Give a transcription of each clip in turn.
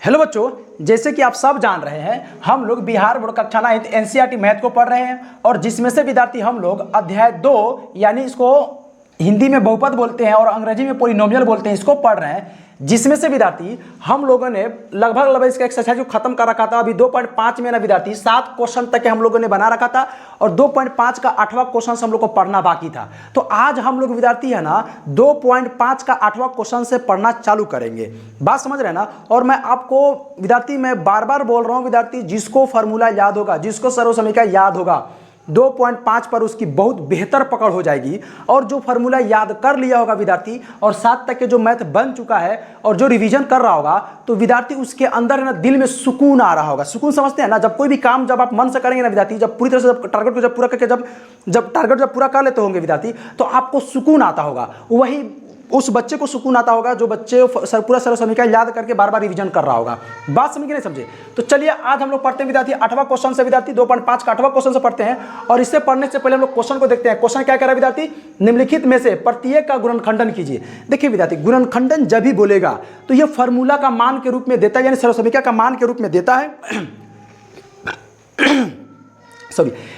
Hello बच्चों, जैसे कि आप सब जान रहे हैं हम लोग बिहार बोर्ड कक्षा 9 एनसीईआरटी मैथ को पढ़ रहे हैं और जिसमें से विद्यार्थी हम लोग अध्याय 2 यानी इसको हिंदी में बहुपद बोलते हैं और अंग्रेजी में पॉलिनोमियल बोलते हैं, इसको पढ़ रहे हैं। जिसमें से विद्यार्थी हम लोगों ने लगभग इसका एक्सरसाइज को खत्म कर रखा था। अभी 2.5 में ना विद्यार्थी 7 क्वेश्चन तक के हम लोगों ने बना रखा था और 2.5 का 8वां क्वेश्चन हम लोग को पढ़ना बाकी था। तो आज हम लोग विद्यार्थी है ना 2.5 का 8वां क्वेश्चन से पढ़ना चालू करेंगे। बात समझ रहे हैं ना। और मैं आपको विद्यार्थी मैं बार बार बोल रहा हूं विद्यार्थी, जिसको फॉर्मूला याद होगा, जिसको सर्वसमीकरण याद होगा 2.5 पर उसकी बहुत बेहतर पकड़ हो जाएगी। और जो फार्मूला याद कर लिया होगा विद्यार्थी और 7 तक के जो मैथ बन चुका है और जो रिवीजन कर रहा होगा, तो विद्यार्थी उसके अंदर है ना दिल में सुकून आ रहा होगा। सुकून समझते हैं ना, जब कोई भी काम जब आप मन से करेंगे ना विद्यार्थी, जब पूरी तरह से जब टारगेट को जब पूरा करके जब टारगेट जब पूरा कर लेते होंगे विद्यार्थी, तो आपको सुकून आता होगा। वही उस बच्चे को सुकून आता होगा जो बच्चे पूरा सर्वसमीकरण याद करके बार बार रिवीजन कर रहा होगा। बात समझ के नहीं समझे? तो चलिए आज हम लोग पढ़ते हैं विद्यार्थी 8वां क्वेश्चन से। विद्यार्थी 2.5 का 8वां क्वेश्चन से पढ़ते हैं और इससे पढ़ने से पहले हम लोग क्वेश्चन को देखते हैं। क्वेश्चन क्या कह रहा है विद्यार्थी, निम्नलिखित में से प्रत्येक का गुणनखंडन कीजिए। देखिए विद्यार्थी, गुणनखंडन जब भी बोलेगा तो यह फॉर्मूला का मान के रूप में देता है, यानी सर्वसमीकरण का मान के रूप में देता है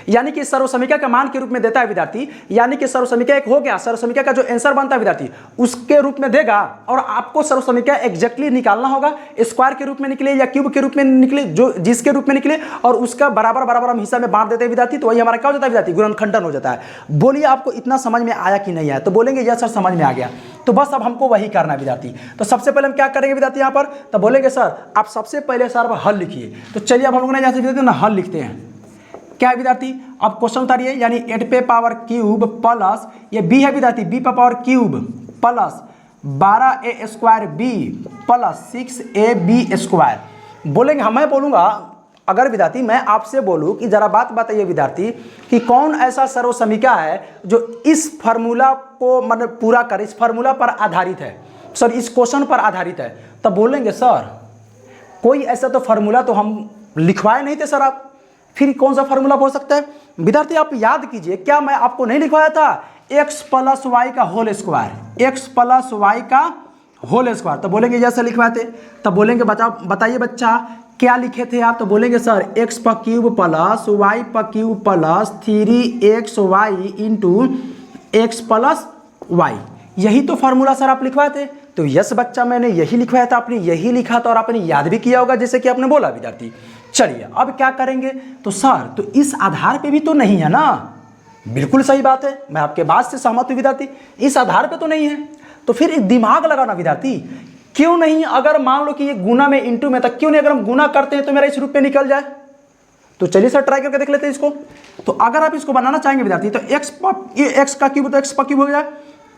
यानी कि सर्वसमीकरण का मान के रूप में देता है विद्यार्थी। यानी कि सर्वसमीकरण एक हो गया, सर्वसमीकरण का जो आंसर बनता है विद्यार्थी उसके रूप में देगा और आपको सर्वसमीकरण एग्जैक्टली निकालना होगा। स्क्वायर के रूप में निकले या क्यूब के रूप में निकले, जो जिसके रूप में निकले और उसका बराबर हम हिस्सा में बांट देते हैं विद्यार्थी, तो वही हमारा क्या हो जाता है विद्यार्थी, गुणनखंडन हो जाता है। बोलिए आपको इतना समझ में आया कि नहीं आया? तो बोलेंगे यस सर समझ में आ गया। तो बस अब हमको वही करना है विद्यार्थी। तो सबसे पहले हम क्या करेंगे विद्यार्थी यहाँ पर, तो बोलेंगे सर आप सबसे पहले सर हल लिखिए। तो चलिए अब हम लोग ना जैसे हल लिखते हैं। क्या है विद्यार्थी, अब क्वेश्चन उतारिए, यानी 8 पे पावर क्यूब प्लस ये बी है विद्यार्थी, बी पे power cube plus 12a square b plus 6ab square. बोलेंगे मैं बोलूंगा, अगर विद्यार्थी मैं आपसे बोलूं कि जरा बात बताइए विद्यार्थी कि कौन ऐसा सर्वसमीकरण है जो इस फार्मूला को मतलब पूरा कर, इस फार्मूला पर आधारित है, सर इस क्वेश्चन पर आधारित है। तब बोलेंगे सर कोई ऐसा तो फार्मूला तो हम लिखवाए नहीं थे सर आप, फिर कौन सा फार्मूला हो सकता है विद्यार्थी? आप याद कीजिए, क्या मैं आपको नहीं लिखवाया था x प्लस वाई का whole square, x plus y का होल स्क्वायर। तो बोलेंगे जैसे लिखवाए थे। तब बोलेंगे बताइए बच्चा क्या लिखे थे आप? तो बोलेंगे सर x पर क्यूब प्लस y पर cube plus 3xy into x plus y, यही तो फार्मूला सर आप लिखवाए थे। तो यस बच्चा मैंने यही लिखवाया था, आपने यही लिखा था और आपने याद भी किया होगा जैसे कि आपने बोला विद्यार्थी। चलिए अब क्या करेंगे, तो सर तो इस आधार पे भी तो नहीं है ना। बिल्कुल सही बात है, मैं आपके बात से सहमत हूं विद्यार्थी, इस आधार पे तो नहीं है। तो फिर एक दिमाग लगाना विद्यार्थी, क्यों नहीं अगर मान लो कि ये गुना में इंटू में था, क्यों नहीं अगर हम गुना करते हैं तो मेरा इस रूप में निकल जाए। तो चलिए सर ट्राई करके देख लेते हैं इसको। तो अगर आप इसको बनाना चाहेंगे विद्यार्थी तो एक्स का क्यूब तो एक्स पर क्यूब हो गया,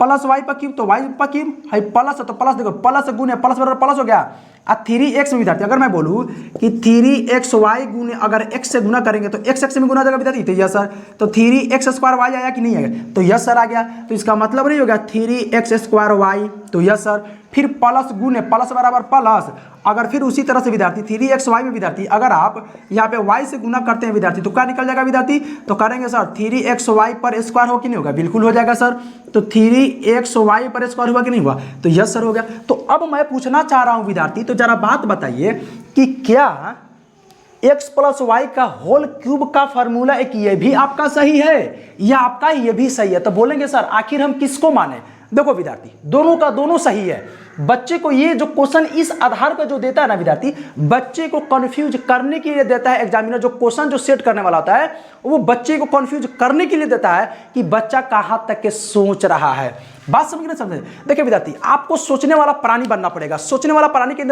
प्लस वाई पर क्यूब तो वाई पर क्यूब है, प्लस है तो प्लस, देखो प्लस गुने प्लस बराबर प्लस हो गया। अब 3x में विद्यार्थी अगर मैं बोलूँ कि 3xy गुने अगर x से गुना करेंगे तो x में गुना जाएगा विद्यार्थी। तो यस सर, तो 3x स्क्वायर वाई आया कि नहीं आया? तो यस सर आ गया। तो इसका मतलब नहीं हो गया 3x स्क्वायर वाई, तो यस सर। फिर प्लस गुने प्लस बराबर प्लस, अगर फिर उसी तरह से विद्यार्थी 3xy में विद्यार्थी अगर आप यहाँ पे y से गुना करते हैं विद्यार्थी तो क्या निकल जाएगा विद्यार्थी? तो करेंगे सर 3xy पर स्क्वायर हो कि नहीं होगा? बिल्कुल हो जाएगा सर। तो 3xy पर स्क्वायर हुआ कि नहीं हुआ? तो यस सर हो गया। तो अब मैं पूछना चाह रहा हूँ विद्यार्थी, तो जरा बात बताइए कि क्या x प्लस वाई का होल क्यूब का फार्मूला एक ये भी आपका सही है या आपका ये भी सही है? तो बोलेंगे सर आखिर हम किसको माने? देखो विद्यार्थी दोनों का दोनों सही है। बच्चे को ये जो क्वेश्चन इस आधार पर जो देता है ना विद्यार्थी, बच्चे को कंफ्यूज करने के लिए देता है एग्जामिनर। जो क्वेश्चन जो सेट करने वाला होता है वो बच्चे को कंफ्यूज करने के लिए देता है कि बच्चा कहां तक के सोच रहा है। बात समझ नहीं समझे? देखिए विद्यार्थी आपको सोचने वाला प्राणी बनना पड़ेगा। सोचने वाला प्राणी के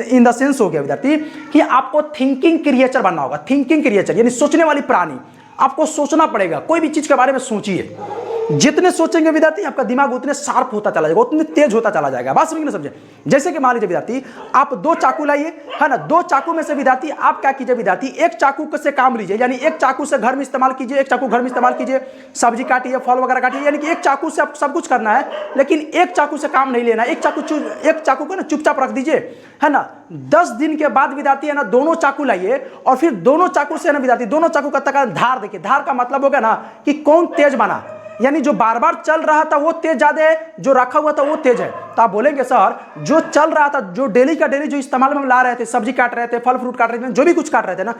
इन द सेंस हो गया विद्यार्थी कि आपको थिंकिंग क्रिएचर बनना होगा। थिंकिंग क्रिएचर यानी सोचने वाली प्राणी, आपको सोचना पड़ेगा। कोई भी चीज के बारे में सोचिए, जितने सोचेंगे विद्यार्थी आपका दिमाग उतने शार्प होता चला जाएगा, उतने तेज होता चला जाएगा। बात समझ नहीं समझे? जैसे कि मान लीजिए विद्यार्थी आप 2 चाकू लाइए, है ना, 2 चाकू में से विद्यार्थी आप क्या कीजिए विद्यार्थी, एक चाकू से काम लीजिए, यानी एक चाकू से घर में इस्तेमाल कीजिए, एक चाकू घर में इस्तेमाल कीजिए, सब्जी काटिए, फल वगैरह काटिए, यानी कि एक चाकू से आप सब कुछ करना है, लेकिन एक चाकू से काम नहीं लेना। एक चाकू को ना चुपचाप रख दीजिए, है ना। 10 दिन के बाद विद्यार्थी है ना दोनों चाकू लाइए और फिर दोनों चाकू से ना विद्यार्थी दोनों चाकू का तक धार देखिए। धार का मतलब होगा ना कि कौन तेज बना, यानी जो बार बार चल रहा था वो तेज ज्यादा है, जो रखा हुआ था वो तेज है। तो आप बोलेंगे सर जो चल रहा था, जो डेली का डेली जो इस्तेमाल में हम ला रहे थे, सब्जी काट रहे थे, फल फ्रूट काट रहे थे, जो भी कुछ काट रहे थे ना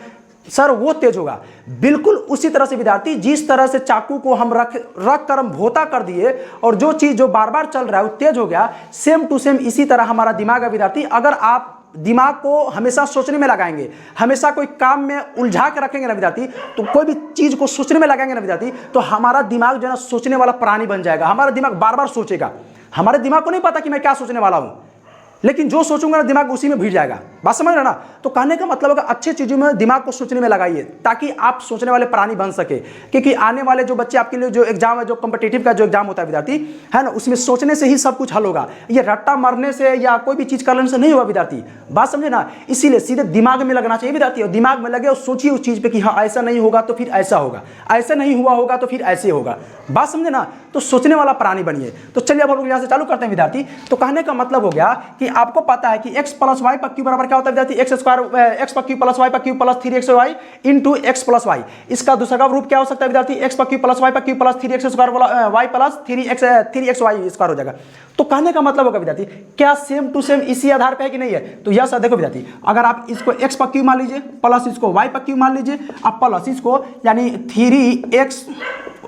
सर, वो तेज होगा। बिल्कुल उसी तरह से विद्यार्थी, जिस तरह से चाकू को हम रख कर हम भोता कर दिए और जो चीज जो बार बार चल रहा है वो तेज हो गया, सेम टू सेम इसी तरह हमारा दिमाग है विद्यार्थी। अगर आप दिमाग को हमेशा सोचने में लगाएंगे, हमेशा कोई काम में उलझा के रखेंगे ना विद्यार्थी, तो कोई भी चीज को सोचने में लगाएंगे ना विद्यार्थी, तो हमारा दिमाग जो है ना सोचने वाला प्राणी बन जाएगा। हमारा दिमाग बार बार सोचेगा। हमारे दिमाग को नहीं पता कि मैं क्या सोचने वाला हूं, लेकिन जो सोचूंगा ना दिमाग उसी में भिड़ जाएगा। बात समझ रहे ना? तो कहने का मतलब है अच्छी चीजों में दिमाग को सोचने में लगाइए ताकि आप सोचने वाले प्राणी बन सके। क्योंकि आने वाले जो बच्चे आपके लिए जो एग्जाम है, जो कॉम्पिटिटिव का जो एग्जाम होता है विद्यार्थी, है ना, उसमें सोचने से ही सब कुछ हल होगा। ये रट्टा मारने से या कोई भी चीज कर लेने से नहीं होगा विद्यार्थी। बात समझे ना? इसीलिए सीधे दिमाग में लगना चाहिए विद्यार्थी, और दिमाग में लगे और सोचिए उस चीज पे कि हाँ ऐसा नहीं होगा तो फिर ऐसा होगा, ऐसा नहीं हुआ होगा तो फिर ऐसे होगा। बात समझे ना? तो सोचने वाला प्राणी बनिए। तो चलिए अब हम लोग यहाँ से चालू करते हैं विद्यार्थी। तो कहने का मतलब हो गया कि आपको पता है कि x प्लस वाई पर क्यू बराबर क्या होता है विद्यार्थी, एक्स स्क्वायर एक्स पर क्यू प्लस वाई पर cube plus 3x y into x plus y. इसका दूसरा रूप क्या हो सकता है विद्यार्थी, एक्स पर क्यू प्लस वाई पर cube plus 3x square y plus 3x y square हो जाएगा। तो कहने का मतलब होगा विद्यार्थी क्या सेम टू सेम इसी आधार पे है कि नहीं है? तो यह सर देखो विद्यार्थी, अगर आप इसको x पर क्यू मान लीजिए प्लस इसको y पर क्यू मान लीजिए, अब प्लस इसको यानी 3x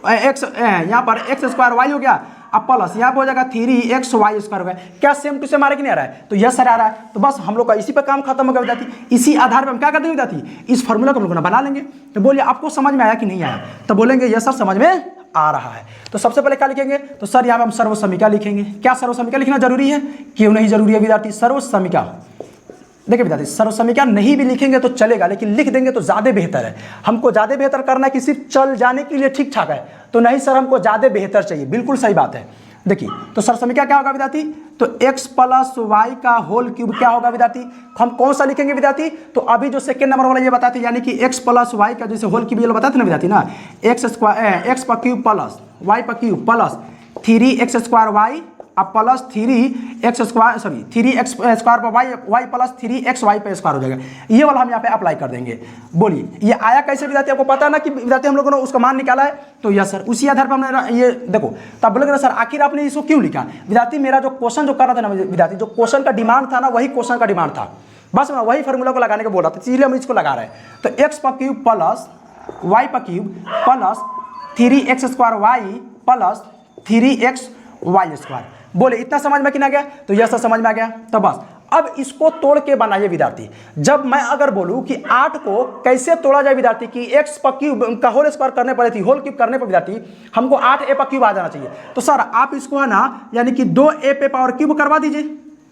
यहाँ पर एक्स स्क्वायर वाई हो गया, अब प्लस यहाँ पे हो जाएगा 3x वाई स्क्वायर हो गया। क्या सेम टू सेम आ रहा है कि नहीं आ रहा है? तो यस सर आ रहा है। तो बस हम लोग का इसी पे काम खत्म हो गया विद्यार्थी। इसी आधार पे हम क्या करते हैं विद्यार्थी, इस फॉर्मूला को हम लोग बना लेंगे। तो बोलिए आपको समझ में आया कि नहीं आया? तो बोलेंगे यस सर समझ में आ रहा है। तो सबसे पहले क्या लिखेंगे, तो सर यहाँ पे हम सर्वसमीका लिखेंगे। क्या सर्वसमीका लिखना जरूरी है? क्यों नहीं जरूरी है विद्यार्थी? सर्वसमीका देखिए विद्यार्थी, सर्वसमीका नहीं भी लिखेंगे तो चलेगा, लेकिन लिख देंगे तो ज़्यादा बेहतर है। हमको ज़्यादा बेहतर करना है कि सिर्फ चल जाने के लिए ठीक ठाक है, तो नहीं सर हमको ज़्यादा बेहतर चाहिए। बिल्कुल सही बात है। देखिए तो सर्वसमीका क्या होगा विद्यार्थी, तो x प्लस वाई का होल क्यूब क्या होगा विद्यार्थी, हम कौन सा लिखेंगे विद्यार्थी? तो अभी जो सेकंड नंबर वाला ये बताते यानी कि x प्लस वाई का जैसे होल क्यूब ये बताते ना विद्यार्थी ना, एक्स स्क्वायर एक्स पर क्यूब प्लस वाई पर cube plus 3x square y अब plus 3x square 3x square पर वाई प्लस 3x वाई पे स्क्वायर हो जाएगा। ये वाला हम यहाँ पे अप्लाई कर देंगे। बोलिए ये आया कैसे विद्यार्थी? आपको पता ना कि विद्यार्थी हम लोगों ने उसका मान निकाला है। तो यस सर उसी आधार पर हमने ये देखो, तब बोलेंगे ना सर आखिर आपने इसको क्यों लिखा? विद्यार्थी मेरा जो क्वेश्चन जो कर रहा था ना विद्यार्थी, जो क्वेश्चन का डिमांड था ना वही क्वेश्चन का डिमांड था, बस मैं वही फॉर्मूला को लगाने को बोल रहा था, इसलिए हम इसको लगा रहे हैं। तो एक्स पर क्यूब प्लस वाई पर cube plus 3x square y plus 3x y square. बोले इतना समझ में कि ना गया? तो यह सब समझ में आ गया। तो बस अब इसको तोड़ के बनाइए विद्यार्थी। जब मैं अगर बोलूं कि 8 को कैसे तोड़ा जाए विद्यार्थी, कि x पर क्यूब का होल स्क्वायर करने पर थी, होल क्यूब करने पर विद्यार्थी हमको 8a पर क्यूब आ जाना चाहिए। तो सर आप इसको है ना यानी कि 2a पे पावर क्यूब करवा दीजिए।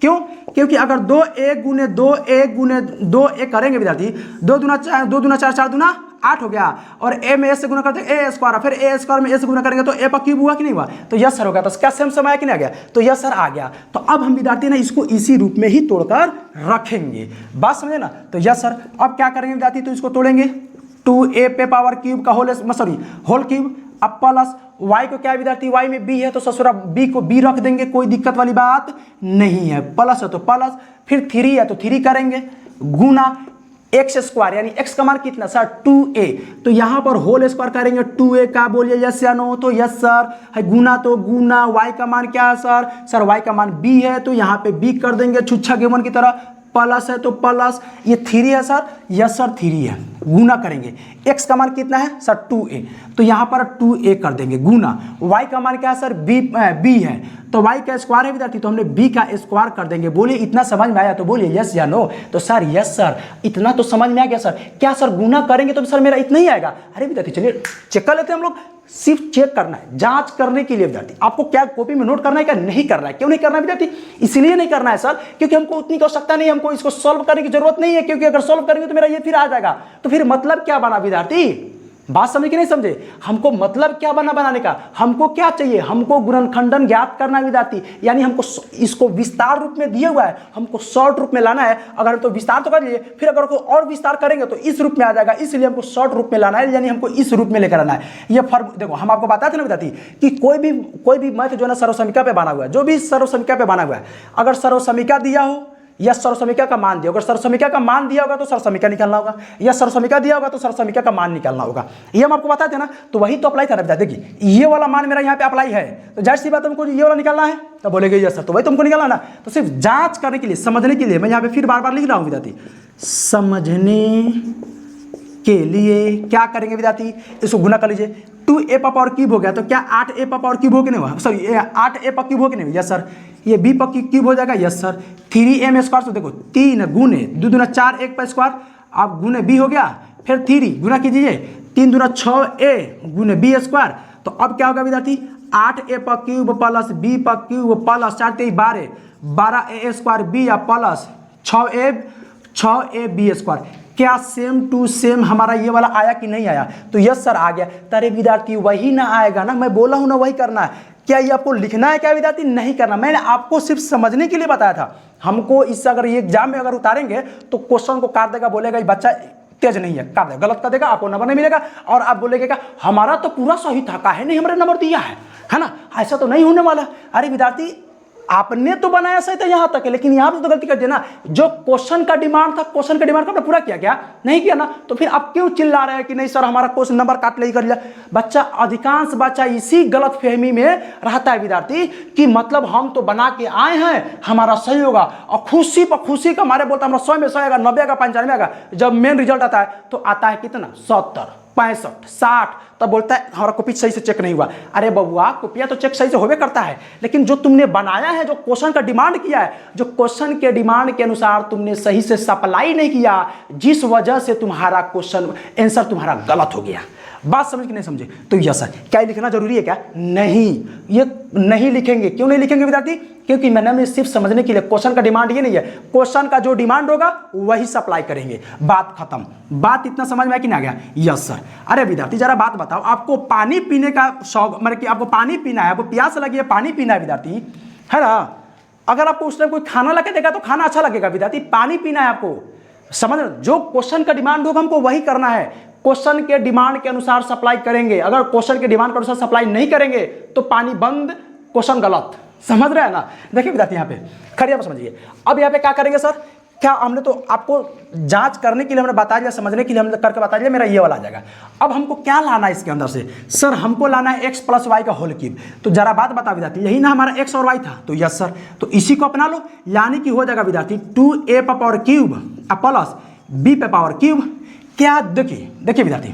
क्यों? क्योंकि अगर 2a गुने 2a करेंगे विद्यार्थी, 2 दूना 4 4 दूना 8 हो गया, और a में a से गुना करते a स्क्वायर, फिर a स्क्वायर में a से गुना करेंगे तो a पर क्यूब हुआ कि नहीं हुआ? तो यस सर हो गया। तो क्या सेम समय आया कि नहीं आ गया? तो यस सर आ गया। तो अब हम विद्यार्थी ना इसको इसी रूप में ही तोड़कर रखेंगे। बात समझे ना? तो यस सर अब क्या करेंगे विद्यार्थी, तो इसको तोड़ेंगे 2a पे पावर क्यूब का होल क्यूब, अब प्लस y को क्या है विद्यार्थी, y में b है तो ससुरा b को b रख देंगे, कोई दिक्कत वाली बात नहीं है। प्लस है तो प्लस, फिर 3 है तो 3 करेंगे, गुना एक्स स्क्वायर यानी x का मान कितना सर 2a, तो यहां पर होल स्क्वायर करेंगे 2a का, बोलिए यस या नो? तो यस सर है। गुना तो गुना, y का मान क्या है सर y का मान b है, तो यहां पे b कर देंगे छुच्छा गेमन की तरह, प्लस है तो प्लस, ये 3 है सर, यस सर 3 है, गुना करेंगे x का मान कितना है सर 2a, तो यहाँ पर 2a कर देंगे, गुना y का मान क्या है सर b है, तो y का स्क्वायर है विद्यार्थी, तो हमने b का स्क्वायर कर देंगे। बोलिए इतना समझ में आया? तो बोलिए यस या नो? तो सर यस सर, इतना तो समझ में आ गया सर। क्या सर गुना करेंगे तो सर मेरा इतना ही आएगा? अरे विद्यार्थी चलिए चेक कर लेते हैं हम लोग। सिर्फ चेक करना है, जांच करने के लिए विद्यार्थी आपको क्या कॉपी में नोट करना है क्या नहीं करना है? क्यों नहीं करना है विद्यार्थी? इसलिए नहीं करना है सर क्योंकि हमको उतनी की आवश्यकता नहीं है, हमको इसको सॉल्व करने की जरूरत नहीं है, क्योंकि अगर सॉल्व करेंगे तो मेरा ये फिर आ जाएगा, तो फिर मतलब क्या बना विद्यार्थी? बात समझे कि नहीं समझे? हमको मतलब क्या बनाने का, हमको क्या चाहिए? हमको गुणनखंडन ज्ञात करना विद्यार्थी, यानी हमको इसको विस्तार रूप में दिया हुआ है, हमको शॉर्ट रूप में लाना है। अगर हम तो विस्तार तो कर लिए, फिर अगर को और विस्तार करेंगे तो इस रूप में आ जाएगा, इसलिए हमको शॉर्ट रूप में लाना है, यानी हमको इस रूप में लेकर आना है। ये फर्क देखो, हम आपको बताते ना विद्यार्थी कि कोई भी मैथ जो है ना सर्वसमीका पे बना हुआ है, जो भी सर्वसमीका पे बना हुआ है, अगर सर्वसमीका दिया हो या सर्वसमीका का मान दिया होगा। सर्वसमीका का मान दिया होगा तो सर्वसमीका निकालना होगा, या सर्वसमीका दिया होगा तो सर्वसमीका का मान निकालना होगा। ये हम आपको बताते हैं ना, तो वही तो अप्लाई था ना। देखिए ये वाला मान मेरा यहाँ पे अप्लाई है, तो जाहिर सी बात हमको ये वाला निकालना है, तो बोलेंगे यस सर, तो वही तुमको निकालना ना। तो सिर्फ जांच करने के लिए, समझने के लिए मैं यहाँ पे फिर बार बार लिख रहा हूँ विद्यार्थी, समझने के लिए क्या करेंगे विद्यार्थी, इसको गुना कर लीजिए। 2a पर पावर क्यूब हो गया, तो क्या 8a पर पावर क्यूब हो के नहीं हुआ, सॉरी 8a पर क्यूब हो के नहीं हुआ, यस सर। ये b पर क्यूब हो जाएगा, यस सर। 3m स्क्वायर, तो देखो 3 गुने 2 दूना 4, 1 पर स्क्वायर, अब गुने b हो गया, फिर 3 गुना कीजिए, 3 दूना 6a गुने b स्क्वायर। तो अब क्या होगा विद्यार्थी, 8a पर क्यूब प्लस b पर cube plus 4 3 12, 12a square b या प्लस 6a b स्क्वायर। क्या सेम टू सेम हमारा ये वाला आया कि नहीं आया, तो यस सर आ गया। तारे विद्यार्थी वही ना आएगा ना, मैं बोला हूं ना वही करना है। क्या ये आपको लिखना है क्या विद्यार्थी, नहीं करना, मैंने आपको सिर्फ समझने के लिए बताया था। हमको इससे अगर ये एग्जाम में अगर उतारेंगे तो क्वेश्चन को काट देगा, बोलेगा ये बच्चा तेज नहीं है, काट देगा, गलत कर देगा, आपको नंबर नहीं मिलेगा, और आप बोलेगा हमारा तो पूरा सही था, काहे नहीं हमारे नंबर दिया है ना। ऐसा तो नहीं होने वाला। अरे विद्यार्थी आपने तो बनाया सही था यहाँ तक, लेकिन यहाँ पे तो गलती कर दिया ना। जो क्वेश्चन का डिमांड था, क्वेश्चन का डिमांड को आपने पूरा किया क्या, नहीं किया ना, तो फिर आप क्यों चिल्ला रहे हैं कि नहीं सर हमारा क्वेश्चन नंबर काट ले कर लिया। बच्चा, अधिकांश बच्चा इसी गलत फहमी में रहता है विद्यार्थी, कि मतलब हम तो बना के आए हैं, हमारा सही होगा, और खुशी पर खुशी का मारे बोलता है हमारा 100 में 100 आएगा, 90 आएगा, 95 आएगा। जब मेन रिजल्ट आता है तो आता है कितना, 70, 65, 60, तब बोलता है हमारा कॉपी सही से चेक नहीं हुआ। अरे बबुआ, कॉपिया तो चेक सही से होवे करता है, लेकिन जो तुमने बनाया है, जो क्वेश्चन का डिमांड किया है, जो क्वेश्चन के डिमांड के अनुसार तुमने सही से सप्लाई नहीं किया, जिस वजह से तुम्हारा क्वेश्चन आंसर तुम्हारा गलत हो गया। बात समझ के नहीं समझे, तो यस सर क्या लिखना जरूरी है क्या, नहीं, ये नहीं लिखेंगे। क्यों नहीं लिखेंगे विद्यार्थी, क्योंकि मैंने सिर्फ समझने के लिए, क्वेश्चन का डिमांड ये नहीं है, क्वेश्चन का जो डिमांड होगा वही सप्लाई करेंगे, बात खत्म। बात इतना समझ में आ कि नहीं आ गया, यस सर। अरे विद्यार्थी जरा बात बताओ, आपको पानी पीने का शौक, मतलब कि आपको पानी पीना है, आपको प्यास लगी है, पानी पीना है विद्यार्थी, है ना। अगर आपको उस टाइम कोई खाना लगे देगा तो खाना अच्छा लगेगा विद्यार्थी, पानी पीना है आपको, समझ रहे, जो क्वेश्चन का डिमांड होगा हमको वही करना है, क्वेश्चन के डिमांड के अनुसार सप्लाई करेंगे। अगर क्वेश्चन के डिमांड के अनुसार सप्लाई नहीं करेंगे तो पानी बंद, क्वेश्चन गलत, समझ रहे हैं ना। देखिए विद्यार्थी यहाँ पे खड़िया पर समझिए। अब यहाँ पे क्या करेंगे सर, क्या हमने तो आपको जांच करने के लिए हमने बता दिया, समझने के लिए हमने करके बता दिया, मेरा ये वाला आ जाएगा। अब हमको क्या लाना है इसके अंदर से, सर हमको लाना है x प्लस वाई का होल क्यूब। तो जरा बात बता विद्यार्थी, यही ना हमारा x और y था, तो यस सर, तो इसी को अपना लो, यानी कि हो जाएगा विद्यार्थी 2a पर पावर क्यूब प्लस b पे पावर क्यूब। क्या देखिए विद्यार्थी,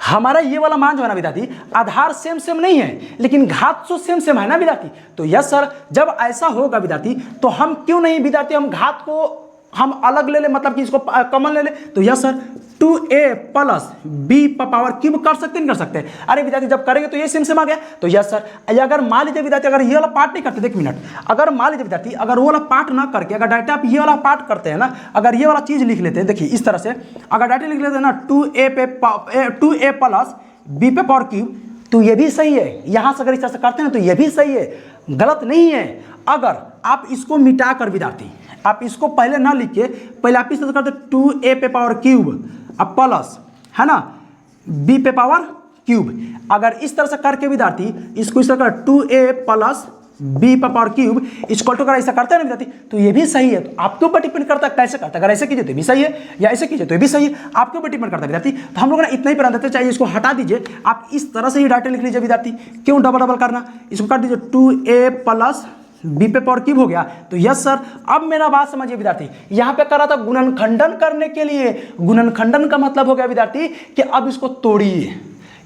हमारा ये वाला मान जो है ना विद्यार्थी, आधार सेम सेम नहीं है, लेकिन घात तो सेम सेम है ना विद्यार्थी। तो यस सर, जब ऐसा होगा विद्यार्थी, तो हम क्यों नहीं विद्यार्थी, हम घात को हम अलग ले ले, मतलब कि इसको कॉमन ले ले। तो yes sir, 2a plus b पर पावर क्यूब कर सकते नहीं कर सकते। अरे विद्यार्थी जब करेंगे तो ये सेम सेम आ गया। तो यस सर, अगर मान लीजिए विद्यार्थी, अगर ये वाला पार्ट नहीं करते, एक मिनट, अगर मान लीजिए विद्यार्थी, अगर वो वाला पार्ट ना करके अगर डायरेक्ट आप ये वाला पार्ट करते हैं ना, अगर ये वाला चीज लिख लेते हैं, देखिए इस तरह से अगर डायरेक्ट लिख लेते हैं ना, 2a प्लस b पे पावर क्यूब, तो ये भी सही है। यहां से अगर इस तरह से करते हैं तो ये भी सही है, गलत नहीं है। अगर आप इसको मिटा कर विद्यार्थी, आप इसको पहले ना लिख के, पहले आप इस तरह करते 2a पे पावर क्यूब अब प्लस, है ना, b पे पावर क्यूब। अगर इस तरह से करके विद्यार्थी इसको इस तरह कर 2a प्लस b पे पावर क्यूब इक्वल टू अगर ऐसा करते हैं ना विद्यार्थी, तो ये भी सही है। तो आपके ऊपर डिपेंड करता है कैसे करता है, अगर ऐसे कीजिए तो भी सही है, या ऐसे कीजिए तो भी सही है, आपके ऊपर डिपेंड करता है विद्यार्थी। तो हम लोग ना इतना ही पढ़ा देते, चाहिए इसको हटा दीजिए, आप इस तरह से ही डाटा लिख लीजिए विद्यार्थी, क्यों डबल करना, इसको कर दीजिए 2a प्लस b पे पावर क्यूब हो गया। तो यस सर, अब मेरा बात समझिए विद्यार्थी, यहां पे कर रहा था गुणनखंडन करने के लिए। गुणनखंडन का मतलब हो गया विद्यार्थी कि अब इसको तोड़िए,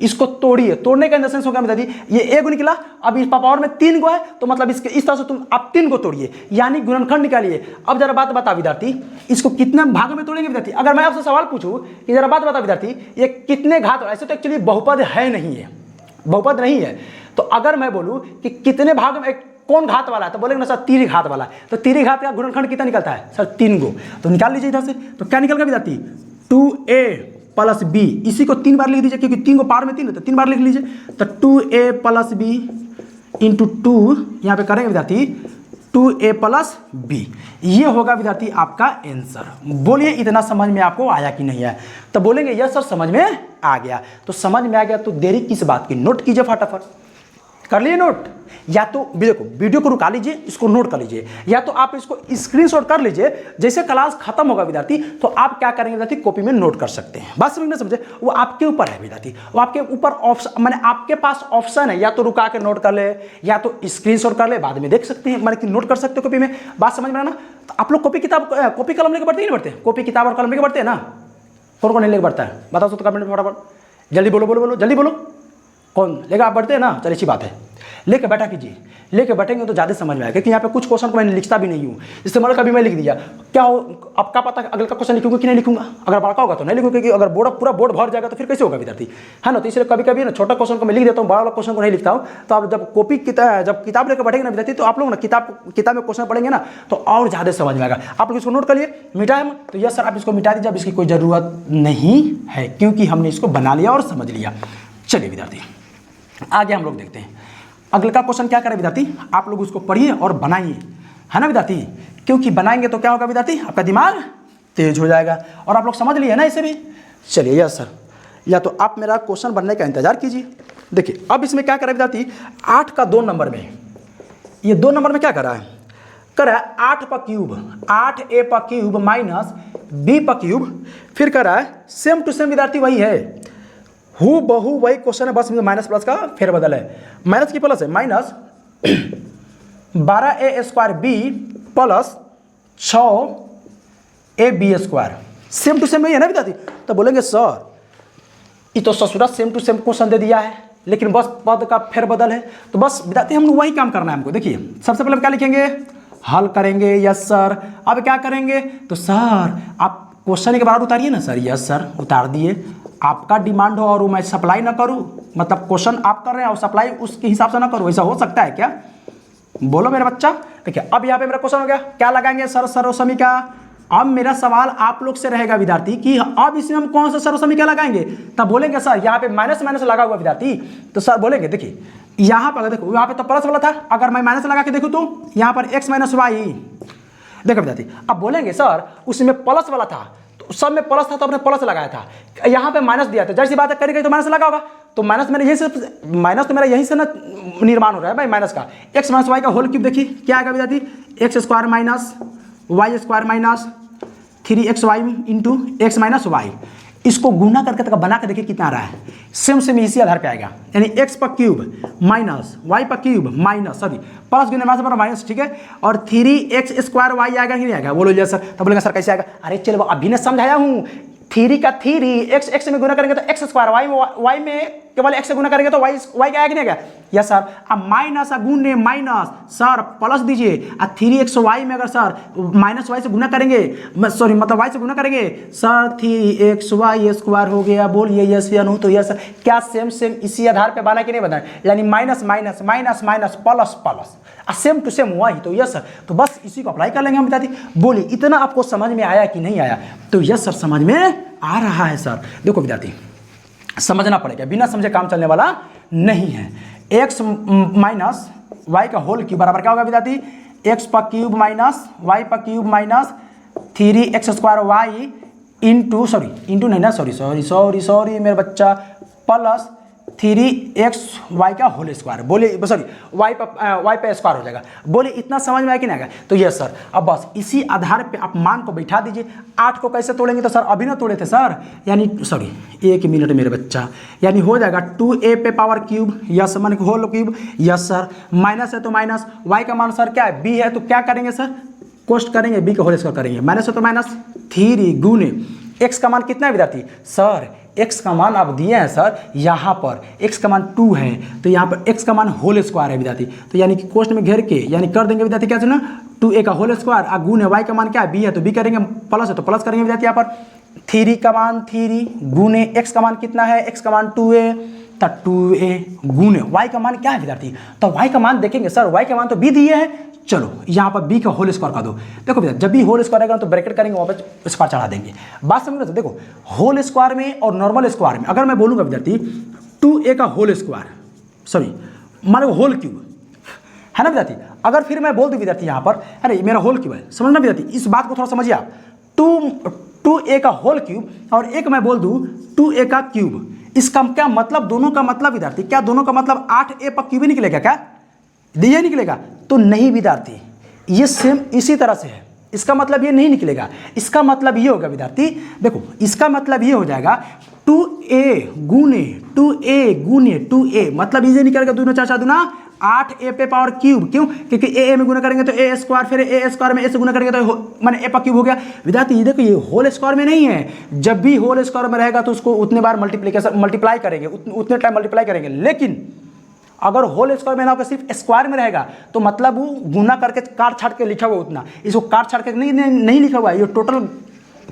इसको तोड़िए, तोड़ने का सेंस हो गया विद्यार्थी, ये एक निकला, अब इस पावर में 3 गो है, तो मतलब इसके इस तरह से तुम आप 3 को तोड़िए, यानी गुणनखंड निकालिए। अब जरा बात बता विद्यार्थी, इसको कितने भाग में तोड़ेंगे विद्यार्थी। अगर मैं आपसे सवाल पूछूं कि जरा बात बता विद्यार्थी, ये कितने घात, ऐसे तो एक्चुअली बहुपद है नहीं है, बहुपद नहीं है। तो अगर मैं बोलूं कि कितने भाग में कौन घात वाला है, तो बोलेंगे ना सर तीरी घात वाला है। तो तीरी घात का गुणनखंड कितना निकलता है सर, 3 गो। तो निकाल लीजिए इधर से, तो क्या निकल गया विद्यार्थी, 2a प्लस b, इसी को 3 बार लिख दीजिए, क्योंकि 3 को पावर में 3 है, तो 3 बार लिख लीजिए। तो 2a प्लस b इंटू 2, यहाँ पे करेंगे विद्यार्थी 2a प्लस b, ये होगा विद्यार्थी आपका आंसर। बोलिए इतना समझ में आपको आया कि नहीं आया, तो बोलेंगे यस सर समझ में आ गया। तो समझ में आ गया तो देरी किस बात की, नोट कीजिए फटाफट। कर लिए नोट? या तो देखो वीडियो को रुका लीजिए, इसको नोट कर लीजिए, या तो आप इसको स्क्रीनशॉट कर लीजिए। जैसे क्लास खत्म होगा विद्यार्थी तो आप क्या करेंगे विद्यार्थी, कॉपी में नोट कर सकते हैं। बात समझ में समझे, वो आपके ऊपर है विद्यार्थी, वो आपके ऊपर ऑप्शन, माने आपके पास ऑप्शन है, या तो रुका के नोट कर ले या तो स्क्रीनशॉट कर ले, बाद में देख सकते हैं, माने नोट कर सकते हो कॉपी में। बात समझ में आना? तो आप लोग कॉपी किताब, कॉपी कलम लेके बढ़ते ही नहीं बढ़ते? कॉपी किताब और कलम लेके बढ़ते हैं ना? कौन कौन नहीं लेके बढ़ता है बताओ तो कमेंट में फटाफट, जल्दी बोलो बोलो बोलो, जल्दी बोलो, कौन लेकर आप बढ़ते हैं ना? चलिए अच्छी बात है, लेके बैठा कीजिए, लेके बैठेंगे तो ज़्यादा समझ में आएगा। क्योंकि यहाँ पे कुछ क्वेश्चन को मैंने लिखता भी नहीं हूँ, इससे मतलब कभी मैं लिख दिया क्या हो, अब क्या पता अगले का क्वेश्चन लिखूंगा कि नहीं लिखूंगा। अगर बड़ा होगा तो नहीं लिखूंगा, क्योंकि अगर पूरा बोर्ड भर जाएगा तो फिर कैसे होगा विद्यार्थी, है ना? तो इसलिए कभी कभी ना छोटा क्वेश्चन को मैं लिख देता हूँ, बड़ा वाला क्वेश्चन को नहीं लिखता हूँ। तो आप जब जब किताब लेकर बैठेंगे ना विद्यार्थी, तो आप लोग ना किताब में क्वेश्चन पढ़ेंगे ना तो और ज़्यादा समझ में आएगा। आप लोग इसको नोट कर लिए, मिटाए हम तो यस सर आप इसको मिटा दीजिए, अब इसकी कोई ज़रूरत नहीं है क्योंकि हमने इसको बना लिया और समझ लिया। चलिए विद्यार्थी आगे हम लोग देखते हैं अगले का क्वेश्चन क्या करें विद्यार्थी, आप लोग उसको पढ़िए और बनाइए, है ना विद्यार्थी? क्योंकि बनाएंगे तो क्या होगा विद्यार्थी, आपका दिमाग तेज हो जाएगा और आप लोग समझ लिए ना इसे भी। चलिए यस सर, या तो आप मेरा क्वेश्चन बनने का इंतजार कीजिए। देखिए अब इसमें क्या करें विद्यार्थी, 8 का 2 नंबर में, ये 2 नंबर में क्या करा है, 8 पर क्यूब, 8a पर क्यूब माइनस b पर क्यूब, फिर करा है सेम टू सेम विद्यार्थी वही है, हु बहु वही क्वेश्चन है, बस माइनस प्लस का फेरबदल है, माइनस की प्लस है, minus 12a square b plus 6ab square, same to same वही है ना विद्यार्थी? तो बोलेंगे सर ये तो ससुरा सेम टू सेम क्वेश्चन दे दिया है, लेकिन बस पद का फेरबदल है। तो बस विद्यार्थी हम वही काम करना है हमको। देखिए सबसे पहले हम क्या लिखेंगे, हल करेंगे, यस सर। अब क्या करेंगे, तो सर आप क्वेश्चन के बराबर उतारिए ना सर, यस सर उतार दिए। आपका डिमांड हो और मैं सप्लाई ना करूं, मतलब क्वेश्चन आप कर रहे हैं और सप्लाई उसके हिसाब से ना करूं, ऐसा हो सकता है क्या? बोलो मेरा बच्चा। देखिए अब यहाँ पे मेरा क्वेश्चन हो गया, क्या लगाएंगे सर, सर्वसमीका। अब मेरा सवाल आप लोग से रहेगा विद्यार्थी कि अब इसमें हम कौन सा सर्वसमीका लगाएंगे। तब बोलेंगे सर यहाँ पे माइनस माइनस लगा हुआ विद्यार्थी, तो सर बोलेंगे देखिए यहाँ पर देखो, यहाँ पे तो प्लस वाला था, अगर मैं माइनस लगा के देखूँ तो यहाँ पर x माइनस वाई, देखो विद्यार्थी। अब बोलेंगे सर उसमें प्लस वाला था, सब में प्लस था तो आपने प्लस लगाया था, यहाँ पे माइनस दिया था, जैसी बात है करेंगे तो माइनस लगा होगा। तो माइनस मेरा यहीं से, माइनस तो मेरा यहीं से ना निर्माण हो रहा है भाई माइनस का। एक्स माइनस वाई का होल क्यूब देखिए क्या आएगा विद्यार्थी, x square minus y square minus 3xy into x minus y. इसको गुना करके तक बना के देखिए कितना आ रहा है, सेम सेम इसी आधार पे आएगा, यानी x पर क्यूब माइनस y पर क्यूब माइनस, सॉरी प्लस गुना पर माइनस, ठीक है, और 3x स्क्वायर y आएगा कि नहीं आएगा, बोलो जी सर। तो बोलेगा सर कैसे आएगा, अरे चलो अभी ने समझाया हूँ, 3 का 3 x में गुना करेंगे तो x स्क्वायर, y में केवल x से गुना करेंगे तो y क्या आएगा कि नहीं आएगा, यस सर। अब माइनस गुने माइनस सर प्लस दीजिए, 3xy में अगर सर माइनस y से गुना करेंगे, सॉरी मतलब y से गुना करेंगे सर 3xy स्क्वायर हो गया, बोलिए यस या नो। तो यस सर, क्या सेम सेम इसी आधार पे बना कि नहीं बना, यानी minus minus minus minus plus plus same to same हुआ ही। तो यस सर, तो बस इसी को अप्लाई कर लेंगे हम विद्यार्थी। बोलिए इतना आपको समझ में आया कि नहीं आया, तो यस सर समझ में आ रहा है सर। देखो विद्यार्थी समझना पड़ेगा, बिना समझे काम चलने वाला नहीं है। x माइनस वाई का होल क्यूब बराबर क्या होगा विद्यार्थी, x पर क्यूब माइनस वाई पर cube minus 3x square y into, sorry into नहीं ना, सॉरी सॉरी सॉरी सॉरी मेरा बच्चा, प्लस 3xy का होल स्क्वायर, बोलिए सॉरी y पे स्क्वायर हो जाएगा। बोलिए इतना समझ में आया कि नहीं आएगा, तो यस सर। अब बस इसी आधार पे आप मान को बैठा दीजिए। 8 को कैसे तोड़ेंगे, तो सर अभी ना तोड़े थे सर, यानी सॉरी 1 मिनट मेरे बच्चा, यानी हो जाएगा 2a पे पावर क्यूब, यस मान whole cube, yes sir. Minus है तो माइनस, y का मान सर क्या है, b है, तो क्या करेंगे सर, कोष्ट करेंगे, b का होल स्क्वायर करेंगे, माइनस है तो माइनस 3 गुने x का मान कितना है विद्यार्थी, सर x का मान आप दिए हैं सर, यहाँ पर x का मान 2 है, तो यहाँ पर x का मान होल स्क्वायर है विद्यार्थी। तो यानी कि कोष्ट में घेर के यानी कर देंगे विद्यार्थी क्या ना, 2a का होल स्क्वायर, और गुण है y का मान क्या है, b है, तो b करेंगे, प्लस है तो प्लस करेंगे विद्यार्थी। यहाँ पर 3 का मान 3 गुने x का मान कितना है, x का मान 2a, तो 2a गुने y का मान क्या है विद्यार्थी, तो y का मान देखेंगे सर, y का मान तो b दिए हैं, चलो यहाँ पर b का होल स्क्वायर कर दो। देखो भैया जब भी होल स्क्वायर आएगा तो ब्रैकेट करेंगे, वहाँ पर स्क्वायर चढ़ा देंगे। बात समझ रहे, देखो होल स्क्वायर में और नॉर्मल स्क्वायर में अगर मैं बोलूँगा विद्यार्थी 2a का होल स्क्वायर, सॉरी मानो होल क्यूब है ना विद्यार्थी, अगर फिर मैं बोल दूँ विद्यार्थी यहाँ पर अरे मेरा होल क्यूब है, समझना विद्यार्थी, इस बात को थोड़ा समझिए आप, 2a का होल क्यूब और एक मैं बोल दूँ 2a का क्यूब, इसका क्या मतलब, दोनों का मतलब विद्यार्थी, क्या दोनों का मतलब 8a पर क्यूब ही निकलेगा क्या, ये निकलेगा? तो नहीं विद्यार्थी, ये सेम इसी तरह से है। इसका मतलब ये नहीं निकलेगा, इसका मतलब ये होगा विद्यार्थी, देखो इसका मतलब ये हो जाएगा 2a गुने 2a, मतलब ये निकलेगा 2 4 4 8a पे पावर क्यूब। क्यों? क्योंकि a में गुना करेंगे तो a स्क्वायर, फिर a स्क्वायर में a से गुना करेंगे तो माने a पर क्यूब हो गया। विद्यार्थी ये देखो, ये होल स्क्वायर में नहीं है, जब भी होल स्क्वायर में रहेगा तो उसको उतने बार मल्टीप्लाई करेंगे, उतने टाइम मल्टीप्लाई करेंगे। लेकिन अगर होल स्क्वायर में ना होकर सिर्फ स्क्वायर में रहेगा तो मतलब वो गुना करके काट छाट के लिखा हुआ उतना, इसको काट छाट के नहीं लिखा हुआ है, ये टोटल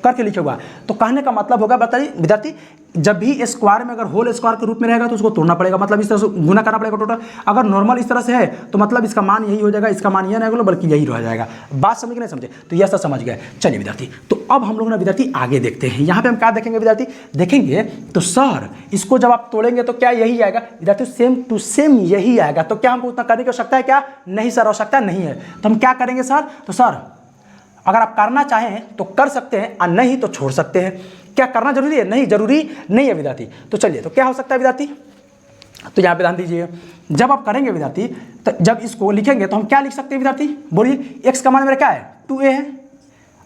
करके लिखा हुआ। तो कहने का मतलब होगा, बताइए विद्यार्थी, जब भी स्क्वायर में अगर होल स्क्वायर के रूप में रहेगा तो उसको तोड़ना पड़ेगा, मतलब इस तरह से गुना करना पड़ेगा टोटल। अगर नॉर्मल इस तरह से है तो मतलब इसका मान यही हो जाएगा, इसका मान यह नहीं होगा बल्कि यही रह जाएगा। बात समझ के नहीं समझे? तो यह सब समझ गए। चलिए विद्यार्थी, तो अब हम लोग ना विद्यार्थी आगे देखते हैं। यहाँ पे हम क्या देखेंगे विद्यार्थी, देखेंगे तो सर इसको जब आप तोड़ेंगे तो क्या यही आएगा विद्यार्थी, सेम टू सेम यही आएगा। तो क्या हमको उतना करने की आवश्यकता है क्या? नहीं सर, आवश्यकता नहीं है। तो हम क्या करेंगे सर, तो सर अगर आप करना चाहें तो कर सकते हैं और नहीं तो छोड़ सकते हैं। क्या करना जरूरी है? नहीं जरूरी नहीं है विद्यार्थी। तो चलिए, तो क्या हो सकता है विद्यार्थी, तो यहाँ पे ध्यान दीजिए, जब आप करेंगे विद्यार्थी, तो जब इसको लिखेंगे तो हम क्या लिख सकते हैं विद्यार्थी, बोलिए। x का मान मेरा क्या है, 2a है,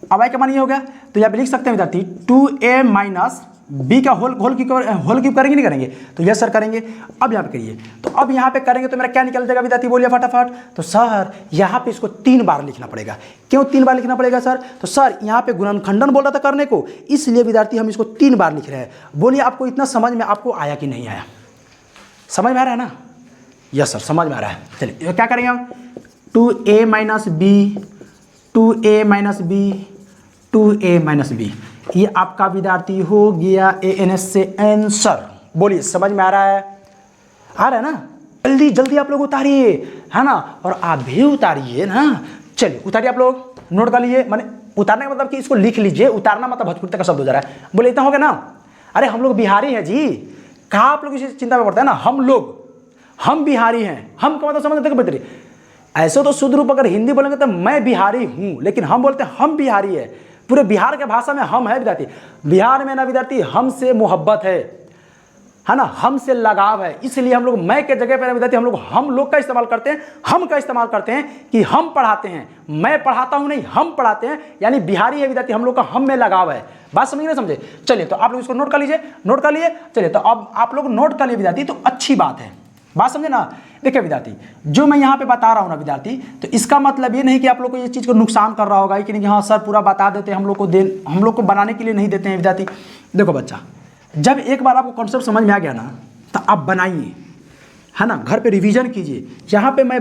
अब y का मान ये हो गया, तो यहाँ पे लिख सकते हैं विद्यार्थी 2a माइनस b का होल क्यूब करेंगे नहीं करेंगे? तो यस सर करेंगे। अब यहाँ पे करिए, तो अब यहाँ पे करेंगे तो मेरा क्या निकल जाएगा विद्यार्थी, बोलिए फटाफट। तो सर यहाँ पे इसको 3 बार लिखना पड़ेगा। क्यों 3 बार लिखना पड़ेगा सर? तो सर यहाँ पे गुणनखंडन बोल रहा था करने को, इसलिए विद्यार्थी हम इसको 3 बार लिख रहे हैं। बोलिए आपको इतना समझ में आपको आया कि नहीं आया? समझ में आ रहा है ना? यस सर समझ में आ रहा है। चलिए क्या करेंगे हम, 2a minus b, 2a minus b, 2a minus b, ये आपका विद्यार्थी हो गया ANS से आंसर। बोलिए समझ में आ रहा है? आ रहा है ना? जल्दी जल्दी आप लोग उतारिए, है ना, और आप भी उतारिए ना। चलिए उतारिए आप लोग, नोट कर लीजिए। माने उतारने का मतलब कि इसको लिख लीजिए, उतारना मतलब भोजपुरी का शब्द हो जा रहा है। बोले इतना हो गया ना? अरे हम लोग बिहारी हैं जी, कहाँ आप लोग इसी चिंता में पड़ता है ना। हम बिहारी हैं, हम का मतलब समझते बेहतरी। ऐसे तो शुद्ध रूप अगर हिंदी बोलेंगे तो मैं बिहारी हूँ, लेकिन हम बोलते हैं हम बिहारी है। पूरे बिहार के भाषा में हम है विद्यार्थी। बिहार में ना विद्यार्थी हमसे मोहब्बत है ना, हमसे लगाव है, इसलिए हम लोग मैं के जगह पर विद्यार्थी हम लोग का इस्तेमाल करते हैं। हम का इस्तेमाल करते हैं कि हम पढ़ाते हैं, मैं पढ़ाता हूं नहीं, हम पढ़ाते हैं, यानी बिहारी है विद्यार्थी, हम लोग का हम में लगाव है। बात समझ नहीं समझे? चलिए तो आप लोग इसको नोट कर लीजिए, नोट कर लिए। चलिए तो अब आप लोग नोट कर लिए विद्यार्थी, तो अच्छी बात है। बात समझे ना? देखिए विद्यार्थी, जो मैं यहाँ पे बता रहा हूँ ना विद्यार्थी, तो इसका मतलब ये नहीं कि आप लोग को ये चीज़ को नुकसान कर रहा होगा कि नहीं, हाँ सर पूरा बता देते हैं, हम लोग को बनाने के लिए नहीं देते हैं विद्यार्थी। देखो बच्चा, जब एक बार आपको कॉन्सेप्ट समझ में आ गया ना, तो आप बनाइए, है ना, घर पे रिवीजन कीजिए। यहाँ पे मैं